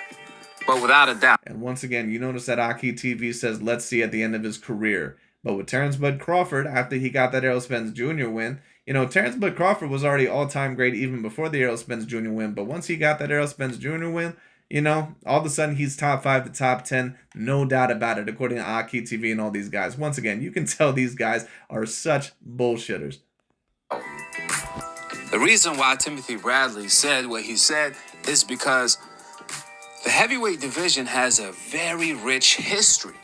But without a doubt. And once again, you notice that AKHi TV says, let's see at the end of his career. But with Terrence Bud Crawford, after he got that Errol Spence Jr. win, Terrence Bud Crawford was already all-time great even before the Errol Spence Jr. win. But once he got that Errol Spence Jr. win, all of a sudden he's top 5 to top 10. No doubt about it, according to AKHi TV and all these guys. Once again, you can tell these guys are such bullshitters. The reason why Timothy Bradley said what he said is because the heavyweight division has a very rich history.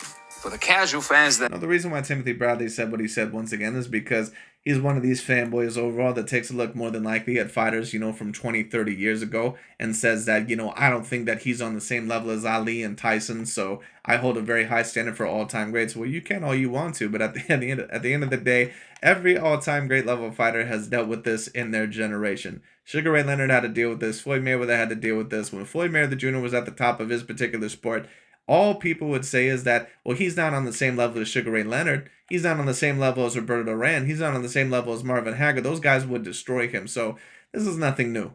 For the casual fans that... No, the reason why Timothy Bradley said what he said once again is because he's one of these fanboys overall that takes a look more than likely at fighters, from 20, 30 years ago and says that, I don't think that he's on the same level as Ali and Tyson, so I hold a very high standard for all-time greats. Well, you can all you want to, but at the end of the day, every all-time great level fighter has dealt with this in their generation. Sugar Ray Leonard had to deal with this. Floyd Mayweather had to deal with this. When Floyd Mayweather Jr. was at the top of his particular sport, all people would say is that, well, he's not on the same level as Sugar Ray Leonard. He's not on the same level as Roberto Duran. He's not on the same level as Marvin Hagler. Those guys would destroy him. So this is nothing new.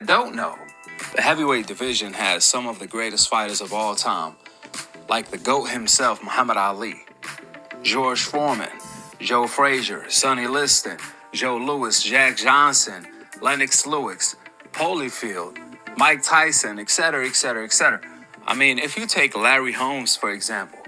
Don't know. The heavyweight division has some of the greatest fighters of all time, like the GOAT himself, Muhammad Ali, George Foreman, Joe Frazier, Sonny Liston, Joe Louis, Jack Johnson, Lennox Lewis, Holyfield, Mike Tyson, etc., etc., etc. I mean, if you take Larry Holmes, for example.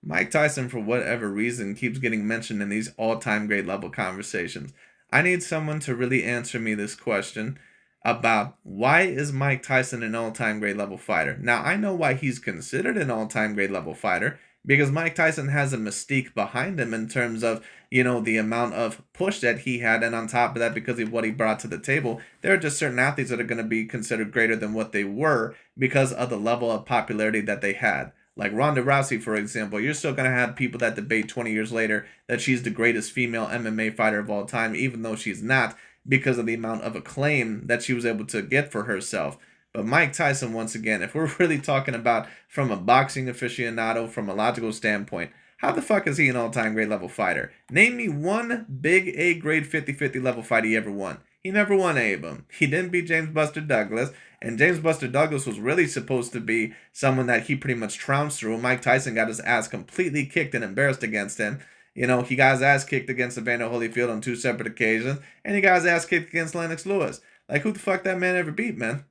Mike Tyson, for whatever reason, keeps getting mentioned in these all-time great level conversations. I need someone to really answer me this question about why is Mike Tyson an all-time great level fighter? Now, I know why he's considered an all-time great level fighter, because Mike Tyson has a mystique behind him in terms of, the amount of push that he had, and on top of that, because of what he brought to the table, there are just certain athletes that are going to be considered greater than what they were because of the level of popularity that they had. Like Ronda Rousey, for example, you're still going to have people that debate 20 years later that she's the greatest female MMA fighter of all time, even though she's not, because of the amount of acclaim that she was able to get for herself. But Mike Tyson, once again, if we're really talking about from a boxing aficionado, from a logical standpoint, how the fuck is he an all-time great level fighter? Name me one big A-grade 50-50 level fight he ever won. He never won any of them. He didn't beat James Buster Douglas, and James Buster Douglas was really supposed to be someone that he pretty much trounced through. Mike Tyson got his ass completely kicked and embarrassed against him. He got his ass kicked against Evander Holyfield on 2 separate occasions, and he got his ass kicked against Lennox Lewis. Like, who the fuck that man ever beat, man?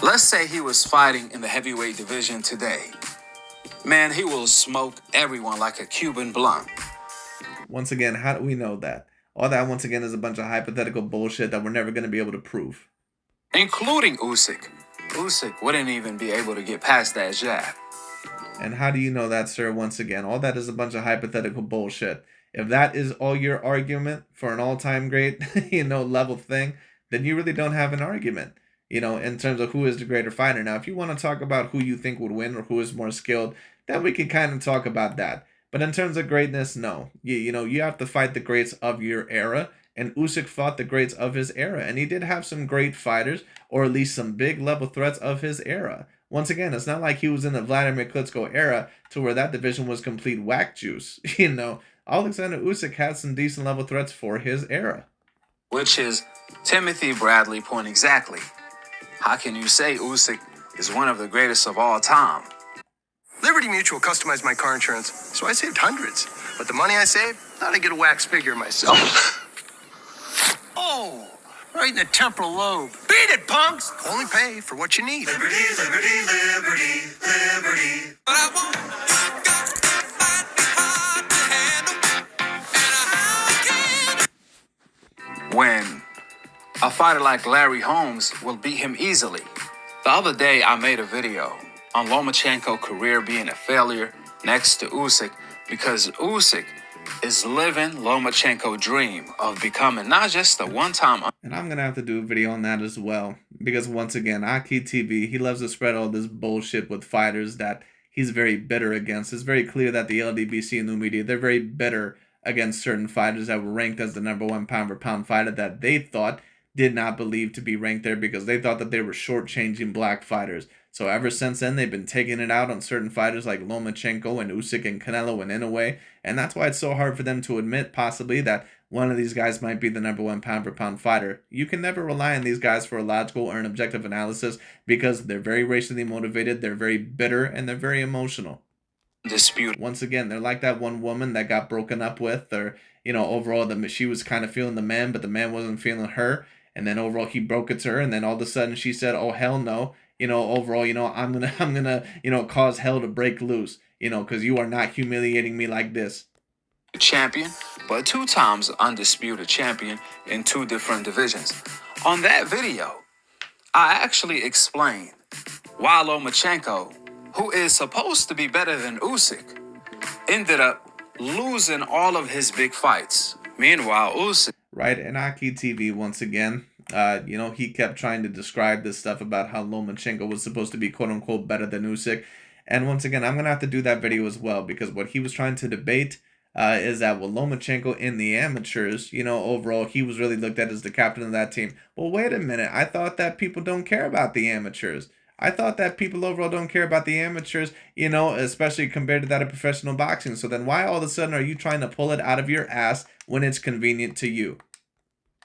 Let's say he was fighting in the heavyweight division today. Man, he will smoke everyone like a Cuban blunt. Once again, how do we know that? All that, once again, is a bunch of hypothetical bullshit that we're never going to be able to prove. Including Usyk. Usyk wouldn't even be able to get past that jab. And how do you know that, sir? Once again, all that is a bunch of hypothetical bullshit. If that is all your argument for an all-time great, level thing, then you really don't have an argument, in terms of who is the greater fighter. Now, if you want to talk about who you think would win or who is more skilled, then we can kind of talk about that. But in terms of greatness, no. You have to fight the greats of your era, and Usyk fought the greats of his era, and he did have some great fighters, or at least some big level threats of his era. Once again, it's not like he was in the Vladimir Klitschko era to where that division was complete whack juice. Oleksandr Usyk had some decent level threats for his era. Which is Timothy Bradley point exactly. How can you say Usyk is one of the greatest of all time? Liberty Mutual customized my car insurance, so I saved hundreds. But the money I saved, thought I'd get a wax figure myself. Oh, right in the temporal lobe. Beat it, punks! Only pay for what you need. Liberty, liberty, liberty, liberty. But I won't fight hard to handle. When a fighter like Larry Holmes will beat him easily. The other day, I made a video on Lomachenko's career being a failure next to Usyk because Usyk is living Lomachenko's dream of becoming not just a one-time... And I'm going to have to do a video on that as well, because once again, AKHi TV, he loves to spread all this bullshit with fighters that he's very bitter against. It's very clear that the LDBC and the media, they're very bitter against certain fighters that were ranked as the #1 pound-for-pound fighter that they thought did not believe to be ranked there because they thought that they were shortchanging black fighters. So ever since then, they've been taking it out on certain fighters like Lomachenko and Usyk and Canelo and Inoue. And that's why it's so hard for them to admit possibly that one of these guys might be the #1 pound-for-pound fighter. You can never rely on these guys for a logical or an objective analysis because they're very racially motivated, they're very bitter, and they're very emotional. Dispute. Once again, they're like that one woman that got broken up with, or, overall, she was kind of feeling the man, but the man wasn't feeling her. And then overall, he broke it to her, and then all of a sudden she said, oh, hell no. Overall, I'm gonna, cause hell to break loose, because you are not humiliating me like this. Champion, but 2 times undisputed champion in 2 different divisions. On that video, I actually explained why Lomachenko, who is supposed to be better than Usyk, ended up losing all of his big fights. Meanwhile, Usyk... Right, and AKHi TV, once again, he kept trying to describe this stuff about how Lomachenko was supposed to be quote-unquote better than Usyk. And once again, I'm going to have to do that video as well, because what he was trying to debate is that, well, Lomachenko in the amateurs, overall, he was really looked at as the captain of that team. Well, wait a minute. I thought that people don't care about the amateurs. I thought that people overall don't care about the amateurs, especially compared to that of professional boxing. So then why all of a sudden are you trying to pull it out of your ass when it's convenient to you?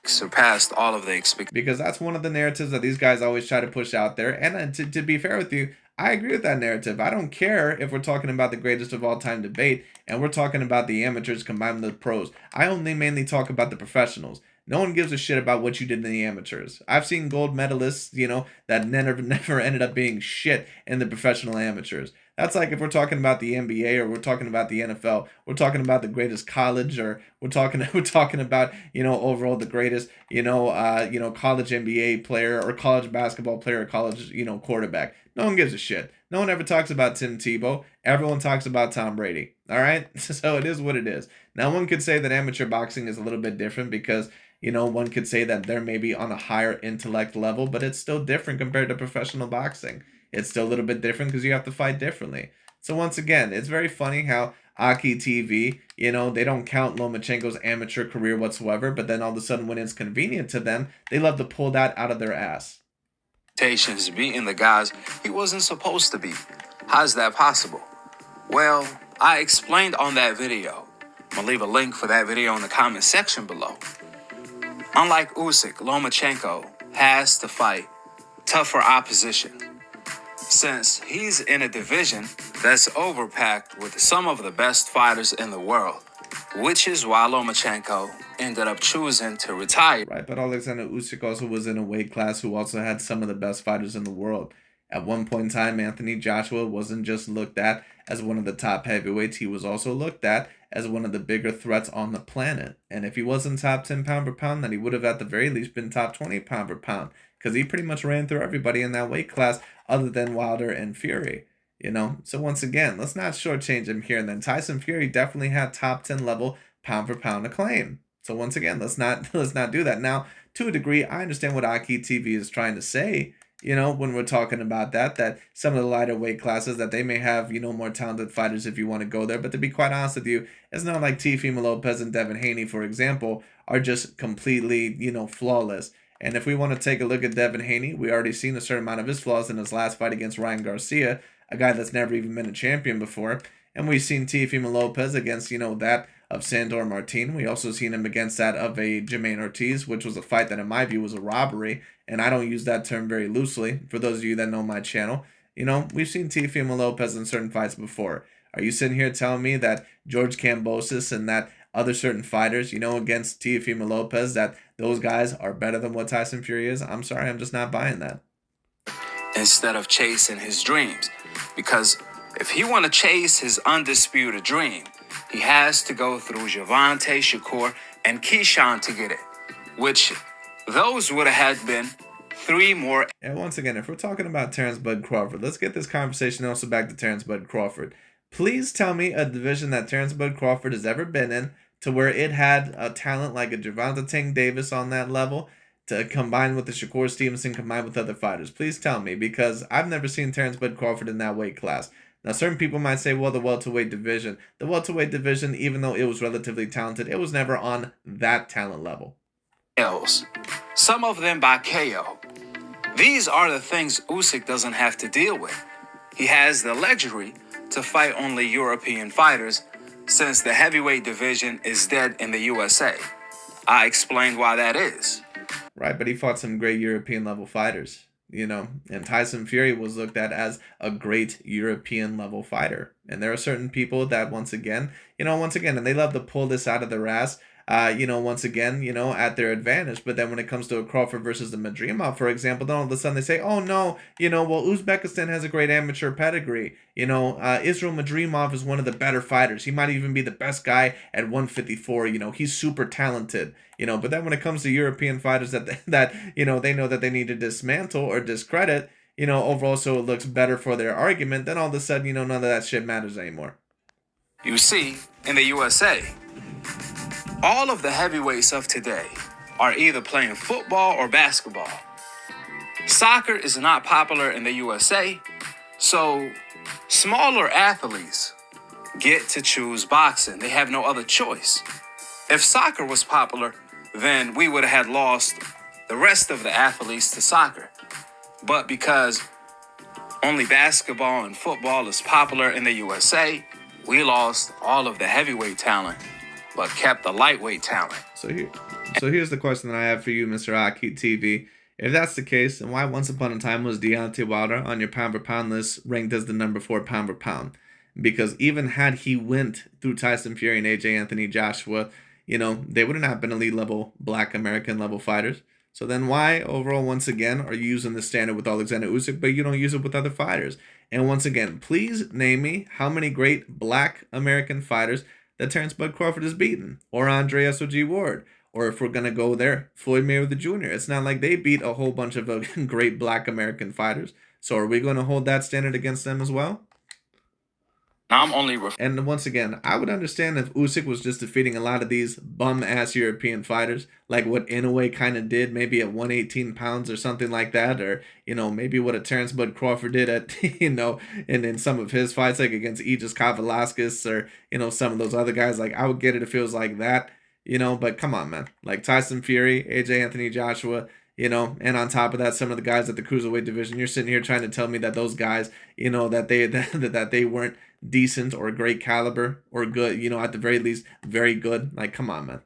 Surpassed all of the expectations. Because that's one of the narratives that these guys always try to push out there. And to be fair with you, I agree with that narrative. I don't care if we're talking about the greatest of all time debate and we're talking about the amateurs combined with the pros. I only mainly talk about the professionals. No one gives a shit about what you did in the amateurs. I've seen gold medalists, that never ended up being shit in the professional amateurs. That's like if we're talking about the NBA or we're talking about the NFL, we're talking about the greatest college, or we're talking about overall the greatest college NBA player or college basketball player or college quarterback. No one gives a shit. No one ever talks about Tim Tebow. Everyone talks about Tom Brady. All right, so it is what it is. Now one could say that amateur boxing is a little bit different because one could say that they're maybe on a higher intellect level, but it's still different compared to professional boxing. It's still a little bit different because you have to fight differently. So once again, it's very funny how AKHi TV, they don't count Lomachenko's amateur career whatsoever, but then all of a sudden when it's convenient to them, they love to pull that out of their ass. Beating the guys he wasn't supposed to beat. How's that possible? Well, I explained on that video. I'm gonna leave a link for that video in the comment section below. Unlike Usyk, Lomachenko has to fight tougher opposition, since he's in a division that's overpacked with some of the best fighters in the world, which is why Lomachenko ended up choosing to retire. Right, but Oleksandr Usyk also was in a weight class who also had some of the best fighters in the world. At one point in time, Anthony Joshua wasn't just looked at as one of the top heavyweights, he was also looked at as one of the bigger threats on the planet. And if he wasn't top 10 pound per pound, then he would have at the very least been top 20 pound per pound, because he pretty much ran through everybody in that weight class other than Wilder and Fury. So once again, let's not shortchange him here. And then Tyson Fury definitely had top 10 level pound for pound acclaim. So once again, let's not do that. Now, to a degree, I understand what AKHi TV is trying to say, when we're talking about that some of the lighter weight classes, that they may have, more talented fighters if you want to go there. But to be quite honest with you, it's not like Teofimo Lopez and Devin Haney, for example, are just completely, flawless. And if we want to take a look at Devin Haney, we already seen a certain amount of his flaws in his last fight against Ryan Garcia, a guy that's never even been a champion before. And we've seen Teofimo Lopez against, that of Sandor Martin. We also seen him against that of a Jermaine Ortiz, which was a fight that in my view was a robbery. And I don't use that term very loosely. For those of you that know my channel, we've seen Teofimo Lopez in certain fights before. Are you sitting here telling me that George Kambosos and that other certain fighters, against Teofimo Lopez, that those guys are better than what Tyson Fury is? I'm sorry, I'm just not buying that. Instead of chasing his dreams. Because if he want to chase his undisputed dream, he has to go through Gervonta, Shakur, and Keyshawn to get it. Which those would have had been 3 more. And once again, if we're talking about Terrence Bud Crawford, let's get this conversation also back to Terrence Bud Crawford. Please tell me a division that Terrence Bud Crawford has ever been in to where it had a talent like a Gervonta Tank Davis on that level, to combine with the Shakur Stevenson, combined with other fighters. Please tell me, because I've never seen Terrence Bud Crawford in that weight class. Now, certain people might say, well, the welterweight division. The welterweight division, even though it was relatively talented, it was never on that talent level. Some of them by KO. These are the things Usyk doesn't have to deal with. He has the luxury to fight only European fighters, since the heavyweight division is dead in the USA. I explained why that is. Right, but he fought some great European level fighters. And Tyson Fury was looked at as a great European level fighter. And there are certain people that once again, and they love to pull this out of their ass, once again, at their advantage. But then when it comes to a Crawford versus a Madrimov, for example, then all of a sudden they say, oh no, well, Uzbekistan has a great amateur pedigree. Israel Madrimov is one of the better fighters. He might even be the best guy at 154. He's super talented. But then when it comes to European fighters that they know that they need to dismantle or discredit, overall, so it looks better for their argument, then all of a sudden, none of that shit matters anymore. You see, in the USA, all of the heavyweights of today are either playing football or basketball. Soccer is not popular in the USA, so smaller athletes get to choose boxing. They have no other choice. If soccer was popular, then we would have had lost the rest of the athletes to soccer. But because only basketball and football is popular in the USA, we lost all of the heavyweight talent, but kept the lightweight talent. So here's the question that I have for you, Mr. AKHi TV. If that's the case, then why once upon a time was Deontay Wilder on your pound for pound list ranked as the number 4 pound for pound? Because even had he went through Tyson Fury and AJ Anthony Joshua, they would have not been elite level Black American level fighters. So then why overall, once again, are you using the standard with Oleksandr Usyk, but you don't use it with other fighters? And once again, please name me how many great Black American fighters that Terrence Bud Crawford has beaten, or Andre SOG Ward, or if we're going to go there, Floyd Mayweather Jr. It's not like they beat a whole bunch of great Black American fighters. So are we going to hold that standard against them as well? I'm only And once again, I would understand if Usyk was just defeating a lot of these bum-ass European fighters, like what Inoue kind of did, maybe at 118 pounds or something like that, or, maybe what a Terrence Bud Crawford did at, in some of his fights, like against Aegis Velasquez or, some of those other guys. Like, I would get it if it was like that, but come on, man. Like Tyson Fury, AJ Anthony Joshua, and on top of that, some of the guys at the cruiserweight division, you're sitting here trying to tell me that those guys, that they weren't decent or great caliber or good, at the very least, very good. Like, come on, man.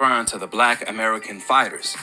referring to the Black American fighters,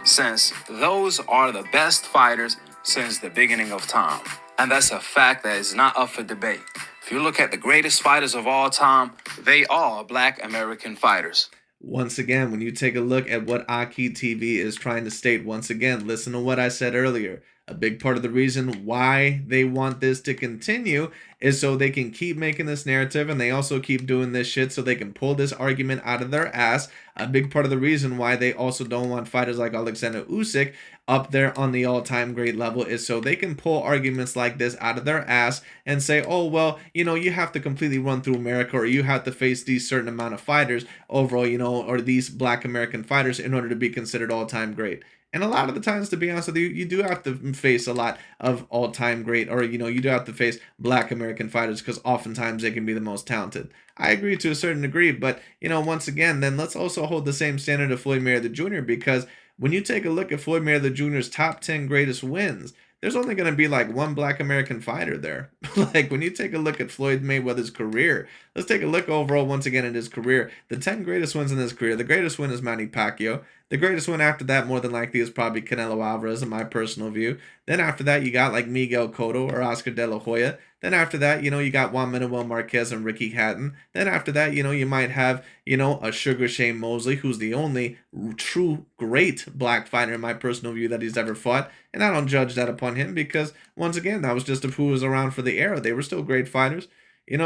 since those are the best fighters since the beginning of time. And that's a fact that is not up for debate. If you look at the greatest fighters of all time, they are Black American fighters. Once again, when you take a look at what AKHi TV is trying to state, once again, listen to what I said earlier. A big part of the reason why they want this to continue is so they can keep making this narrative, and they also keep doing this shit so they can pull this argument out of their ass. A big part of the reason why they also don't want fighters like Oleksandr Usyk up there on the all-time great level is so they can pull arguments like this out of their ass and say, oh, well, you have to completely run through America, or you have to face these certain amount of fighters overall, or these Black American fighters in order to be considered all-time great. And a lot of the times, to be honest with you, you do have to face a lot of all-time great, or, you do have to face Black American fighters because oftentimes they can be the most talented. I agree to a certain degree, but, once again, then let's also hold the same standard of Floyd Mayweather Jr. because when you take a look at Floyd Mayweather Jr.'s top 10 greatest wins, there's only going to be like one Black American fighter there. Like when you take a look at Floyd Mayweather's career, let's take a look overall once again at his career. The 10 greatest wins in his career, the greatest win is Manny Pacquiao. The greatest one after that, more than likely, is probably Canelo Alvarez, in my personal view. Then after that, you got like Miguel Cotto or Oscar De La Hoya. Then after that, you got Juan Manuel Marquez and Ricky Hatton. Then after that, you might have, a Sugar Shane Mosley, who's the only true great Black fighter, in my personal view, that he's ever fought. And I don't judge that upon him because, once again, that was just who was around for the era. They were still great fighters.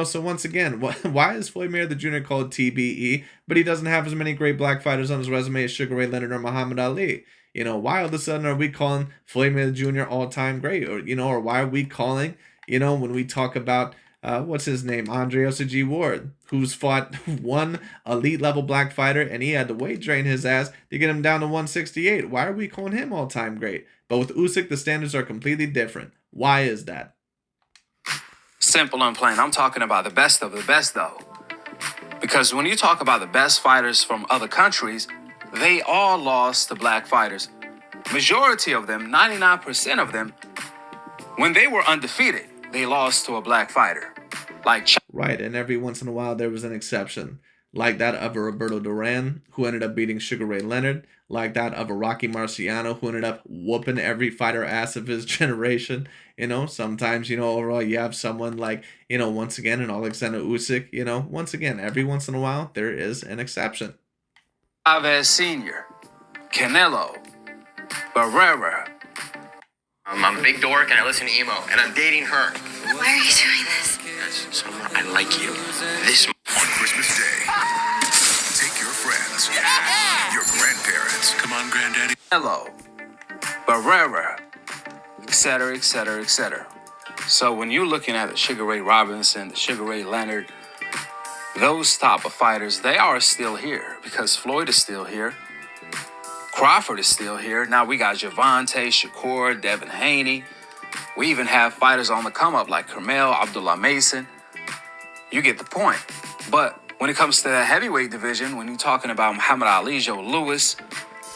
So once again, why is Floyd Mayweather Jr. called TBE, but he doesn't have as many great Black fighters on his resume as Sugar Ray Leonard or Muhammad Ali? Why all of a sudden are we calling Floyd Mayweather Jr. all-time great? Or, or why are we calling, when we talk about, what's his name, Andre SOG Ward, who's fought one elite-level Black fighter, and he had to weight drain his ass to get him down to 168. Why are we calling him all-time great? But with Usyk, the standards are completely different. Why is that? Simple and plain. I'm talking about the best of the best, though. Because when you talk about the best fighters from other countries, they all lost to Black fighters. Majority of them, 99% of them, when they were undefeated, they lost to a Black fighter. Right, and every once in a while there was an exception. Like that of a Roberto Duran, who ended up beating Sugar Ray Leonard. Like that of a Rocky Marciano, who ended up whooping every fighter ass of his generation. Sometimes, overall you have someone like, once again, an Oleksandr Usyk. Once again, every once in a while there is an exception. Chavez Sr., Canelo, Barrera. I'm a big dork and I listen to emo, and I'm dating her. Why are you doing this? Yes, Summer, I like you. This On Christmas Day, take your friends, your grandparents. Come on, Granddaddy. Canelo, Barrera, etc., etc., etc. So when you're looking at the Sugar Ray Robinson, the Sugar Ray Leonard, those type of fighters, they are still here because Floyd is still here. Crawford is still here. Now we got Gervonta, Shakur, Devin Haney. We even have fighters on the come up like Carmel, Abdullah Mason. You get the point. But when it comes to the heavyweight division, when you're talking about Muhammad Ali, Joe Louis,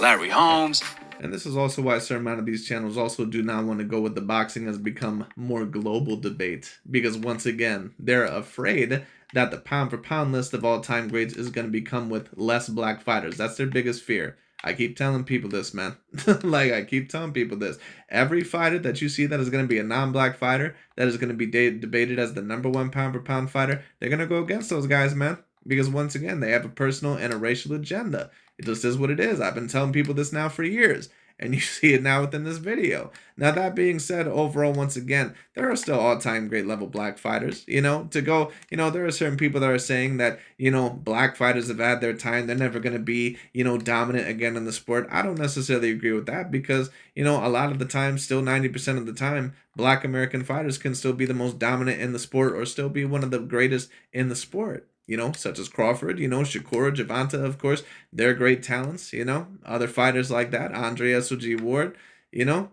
Larry Holmes. And this is also why a certain amount of these channels also do not want to go with the boxing has become more global debate. Because once again, they're afraid that the pound for pound list of all-time greats is going to become with less Black fighters. That's their biggest fear. I keep telling people this, man. Like, I keep telling people this. Every fighter that you see that is going to be a non-black fighter, that is going to be debated as the #1 pound-for-pound fighter, they're going to go against those guys, man. Because once again, they have a personal and a racial agenda. It just is what it is. I've been telling people this now for years. And you see it now within this video. Now, that being said, overall, once again, there are still all-time great level black fighters. There are certain people that are saying that, black fighters have had their time. They're never going to be, dominant again in the sport. I don't necessarily agree with that because, a lot of the time, still 90% of the time, black American fighters can still be the most dominant in the sport or still be one of the greatest in the sport. Such as Crawford, Shakur, Gervonta, of course, they're great talents, other fighters like that, Andre SOG Ward,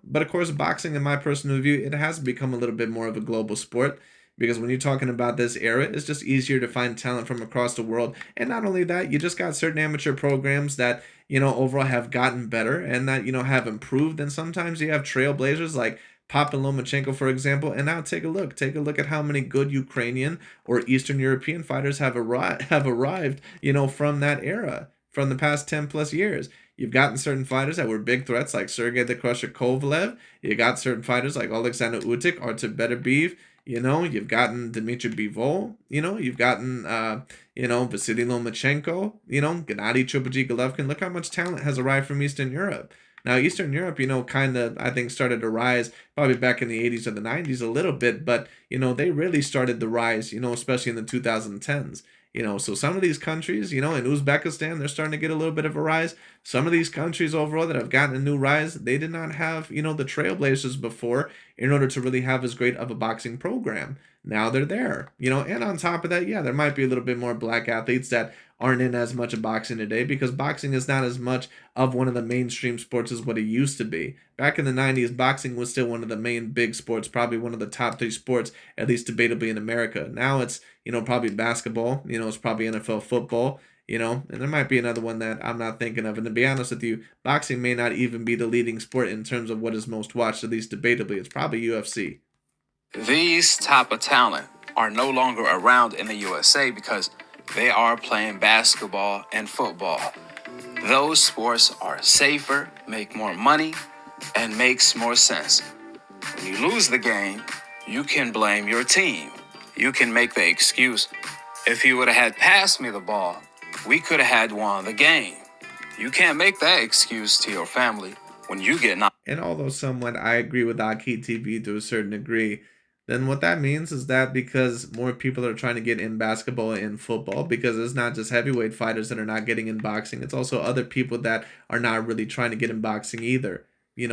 but of course, boxing, in my personal view, it has become a little bit more of a global sport because when you're talking about this era, it's just easier to find talent from across the world. And not only that, you just got certain amateur programs that, overall have gotten better and that, have improved. And sometimes you have trailblazers like Papa Lomachenko, for example, and now take a look at how many good Ukrainian or Eastern European fighters have arrived, from that era, from the past 10 plus years. You've gotten certain fighters that were big threats like Sergey the Crusher Kovalev. You got certain fighters like Oleksandr Usyk, Artur Beterbiev. You've gotten Dmitry Bivol. You've gotten, Vasily Lomachenko. Gennady Triple Golovkin. Look how much talent has arrived from Eastern Europe. Now, Eastern Europe, kind of, I think, started to rise probably back in the 80s or the 90s a little bit, but, they really started the rise, especially in the 2010s. So some of these countries, in Uzbekistan, they're starting to get a little bit of a rise. Some of these countries overall that have gotten a new rise, they did not have, the trailblazers before in order to really have as great of a boxing program. Now they're there, and on top of that, yeah, there might be a little bit more black athletes that aren't in as much of boxing today because boxing is not as much of one of the mainstream sports as what it used to be. Back in the 90s, boxing was still one of the main big sports, probably one of the top 3 sports, at least debatably in America. Now it's, probably basketball, it's probably NFL football, and there might be another one that I'm not thinking of. And to be honest with you, boxing may not even be the leading sport in terms of what is most watched, at least debatably. It's probably UFC. These type of talent are no longer around in the USA because they are playing basketball and football. Those sports are safer, make more money, and makes more sense. When you lose the game, you can blame your team. You can make the excuse, if you would have had passed me the ball, we could have had won the game. You can't make that excuse to your family when you get knocked. And although somewhat I agree with AKHi TV to a certain degree, then what that means is that because more people are trying to get in basketball and football, because it's not just heavyweight fighters that are not getting in boxing, it's also other people that are not really trying to get in boxing either.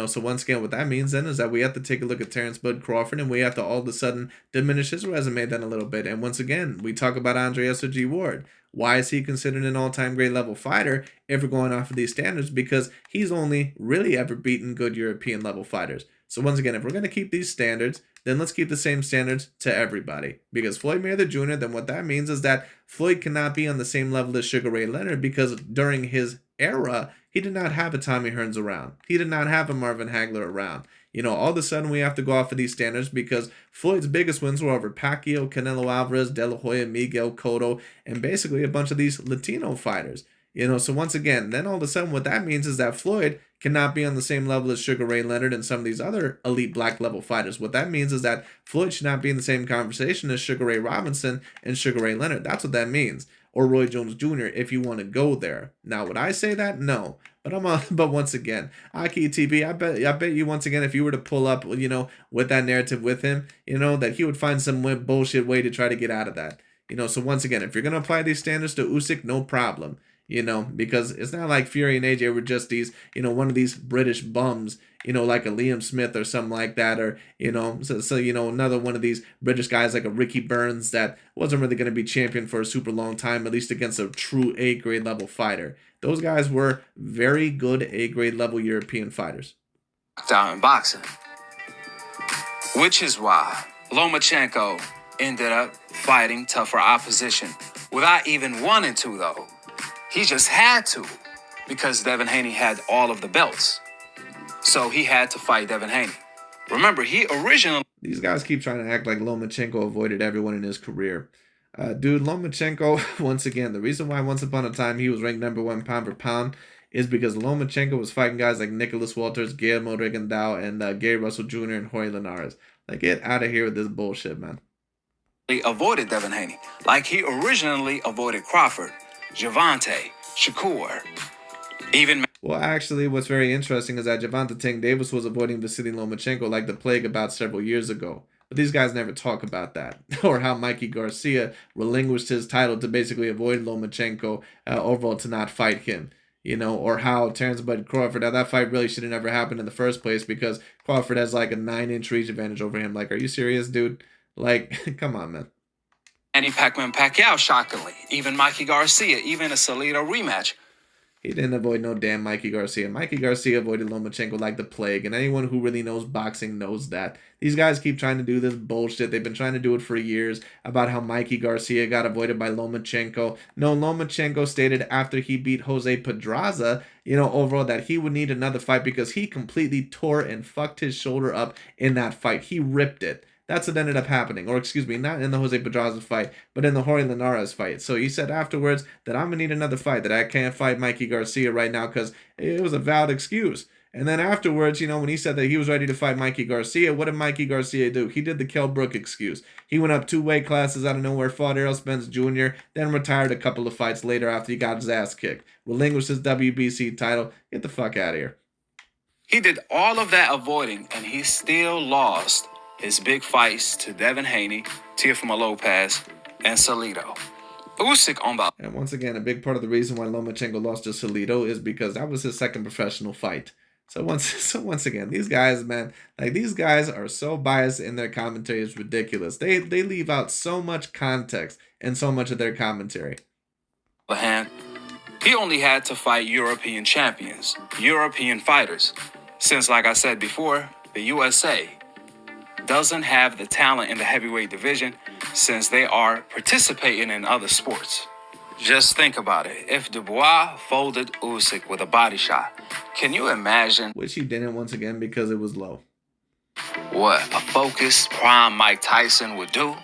So once again, what that means then is that we have to take a look at Terrence Bud Crawford and we have to all of a sudden diminish his resume then a little bit. And once again, we talk about Andre SOG Ward. Why is he considered an all-time great level fighter if we're going off of these standards? Because he's only really ever beaten good European level fighters. So once again, if we're going to keep these standards, then let's keep the same standards to everybody. Because Floyd Mayweather Jr., then what that means is that Floyd cannot be on the same level as Sugar Ray Leonard because during his era, he did not have a Tommy Hearns around. He did not have a Marvin Hagler around. All of a sudden we have to go off of these standards because Floyd's biggest wins were over Pacquiao, Canelo Alvarez, De La Hoya, Miguel Cotto, and basically a bunch of these Latino fighters. So once again, then all of a sudden what that means is that Floyd cannot be on the same level as Sugar Ray Leonard and some of these other elite black level fighters. What that means is that Floyd should not be in the same conversation as Sugar Ray Robinson and Sugar Ray Leonard. That's what that means. Or Roy Jones Jr. if you want to go there. Now, would I say that? No. But once again, AKHi TV, I bet you once again, if you were to pull up, with that narrative with him, that he would find some bullshit way to try to get out of that. So once again, if you're going to apply these standards to Usyk, no problem. Because it's not like Fury and AJ were just these, one of these British bums, like a Liam Smith or something like that, or, another one of these British guys like a Ricky Burns that wasn't really going to be champion for a super long time, at least against a true A-grade level fighter. Those guys were very good A-grade level European fighters. Down in boxing. Which is why Lomachenko ended up fighting tougher opposition without even wanting to, though. He just had to because Devin Haney had all of the belts. So he had to fight Devin Haney. Remember, he originally... These guys keep trying to act like Lomachenko avoided everyone in his career. Dude, Lomachenko, once again, the reason why once upon a time he was ranked #1 pound for pound is because Lomachenko was fighting guys like Nicholas Walters, Guillermo Rigondeaux, and Gary Russell Jr. and Jorge Linares. Like, get out of here with this bullshit, man. He avoided Devin Haney, like he originally avoided Crawford, Gervonta, Shakur, even. Well, actually, what's very interesting is that Gervonta Tank Davis was avoiding Vasily Lomachenko like the plague about several years ago. But these guys never talk about that. Or how Mikey Garcia relinquished his title to basically avoid Lomachenko overall to not fight him. You know, or how Terrence Bud Crawford, now that fight really should have never happened in the first place because Crawford has like a 9-inch reach advantage over him. Like, are you serious, dude? Like, come on, man. Manny Pacquiao, shockingly. Even Mikey Garcia, even a Salido rematch. He didn't avoid no damn Mikey Garcia. Mikey Garcia avoided Lomachenko like the plague, and anyone who really knows boxing knows that. These guys keep trying to do this bullshit. They've been trying to do it for years about how Mikey Garcia got avoided by Lomachenko. No, Lomachenko stated after he beat Jose Pedraza, you know, overall that he would need another fight because he completely tore and fucked his shoulder up in that fight. He ripped it. That's what ended up happening. Or excuse me, not in the Jose Pedraza fight, but in the Jorge Linares fight. So he said afterwards that I'm going to need another fight, that I can't fight Mikey Garcia right now because it was a valid excuse. And then afterwards, you know, when he said that he was ready to fight Mikey Garcia, what did Mikey Garcia do? He did the Kell Brook excuse. He went up 2 weight classes out of nowhere, fought Errol Spence Jr., then retired a couple of fights later after he got his ass kicked. Relinquished his WBC title. Get the fuck out of here. He did all of that avoiding, and he still lost his big fights to Devin Haney, Teofimo Lopez, and Salido. Usyk on the... And once again, a big part of the reason why Lomachenko lost to Salido is because that was his second professional fight. So once again, these guys, man, like these guys are so biased in their commentary, it's ridiculous. They leave out so much context in so much of their commentary. On the other hand, he only had to fight European champions, European fighters, since, like I said before, the USA doesn't have the talent in the heavyweight division since they are participating in other sports. Just think about it. If Dubois folded Usyk with a body shot, can you imagine? Which he didn't, once again, because it was low. What a focused prime Mike Tyson would do?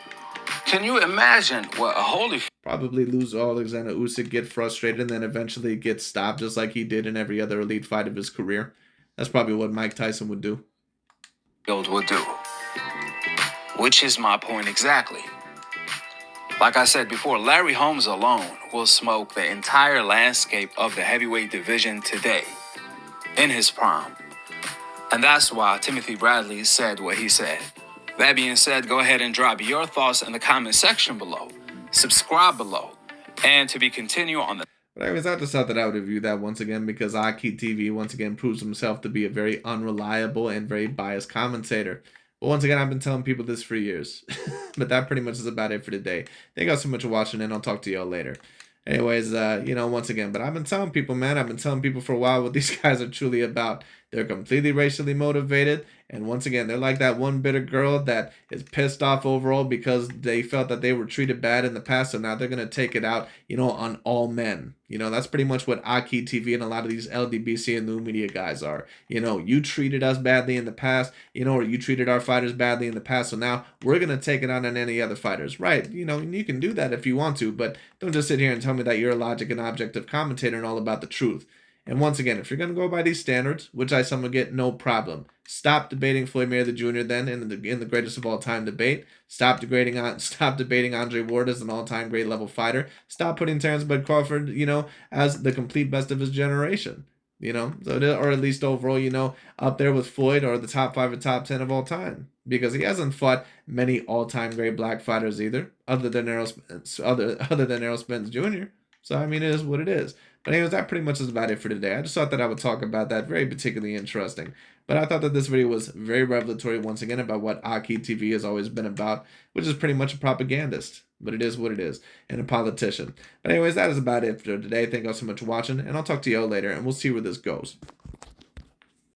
Can you imagine what a holy... Probably lose Oleksandr Usyk, get frustrated, and then eventually get stopped just like he did in every other elite fight of his career. That's probably what Mike Tyson would do. Would do. Which is my point exactly. Like I said before, Larry Holmes alone will smoke the entire landscape of the heavyweight division today in his prime. And that's why Timothy Bradley said what he said. That being said, go ahead and drop your thoughts in the comment section below. Subscribe below. And to be continued on the... But anyways, I just thought that I would review that once again because AKHi TV once again proves himself to be a very unreliable and very biased commentator. But once again, I've been telling people this for years. But that pretty much is about it for today. Thank you all so much for watching, and I'll talk to y'all later. Anyways, you know, once again, but I've been telling people, man, I've been telling people for a while what these guys are truly about. They're completely racially motivated. And once again, they're like that one bitter girl that is pissed off overall because they felt that they were treated bad in the past. So now they're going to take it out, you know, on all men. You know, that's pretty much what AKHi TV and a lot of these LDBC and new media guys are. You know, you treated us badly in the past, you know, or you treated our fighters badly in the past. So now we're going to take it out on any other fighters. Right. You know, you can do that if you want to, but don't just sit here and tell me that you're a logic and objective commentator and all about the truth. And once again, if you're going to go by these standards, which I somehow get, no problem. Stop debating Floyd Mayweather Jr. then in the greatest of all time debate. Stop debating Andre Ward as an all-time great level fighter. Stop putting Terrence Bud Crawford, you know, as the complete best of his generation. You know, so or at least overall, you know, up there with Floyd or the top 5 or top 10 of all time. Because he hasn't fought many all-time great black fighters either, other than Errol Spence Jr. So I mean, it is what it is. But anyways, that pretty much is about it for today. I just thought that I would talk about that. Very particularly interesting. But I thought that this video was very revelatory once again about what AKHi TV has always been about, which is pretty much a propagandist. But it is what it is, and a politician. But anyways, that is about it for today. Thank you all so much for watching, and I'll talk to you all later, and we'll see where this goes.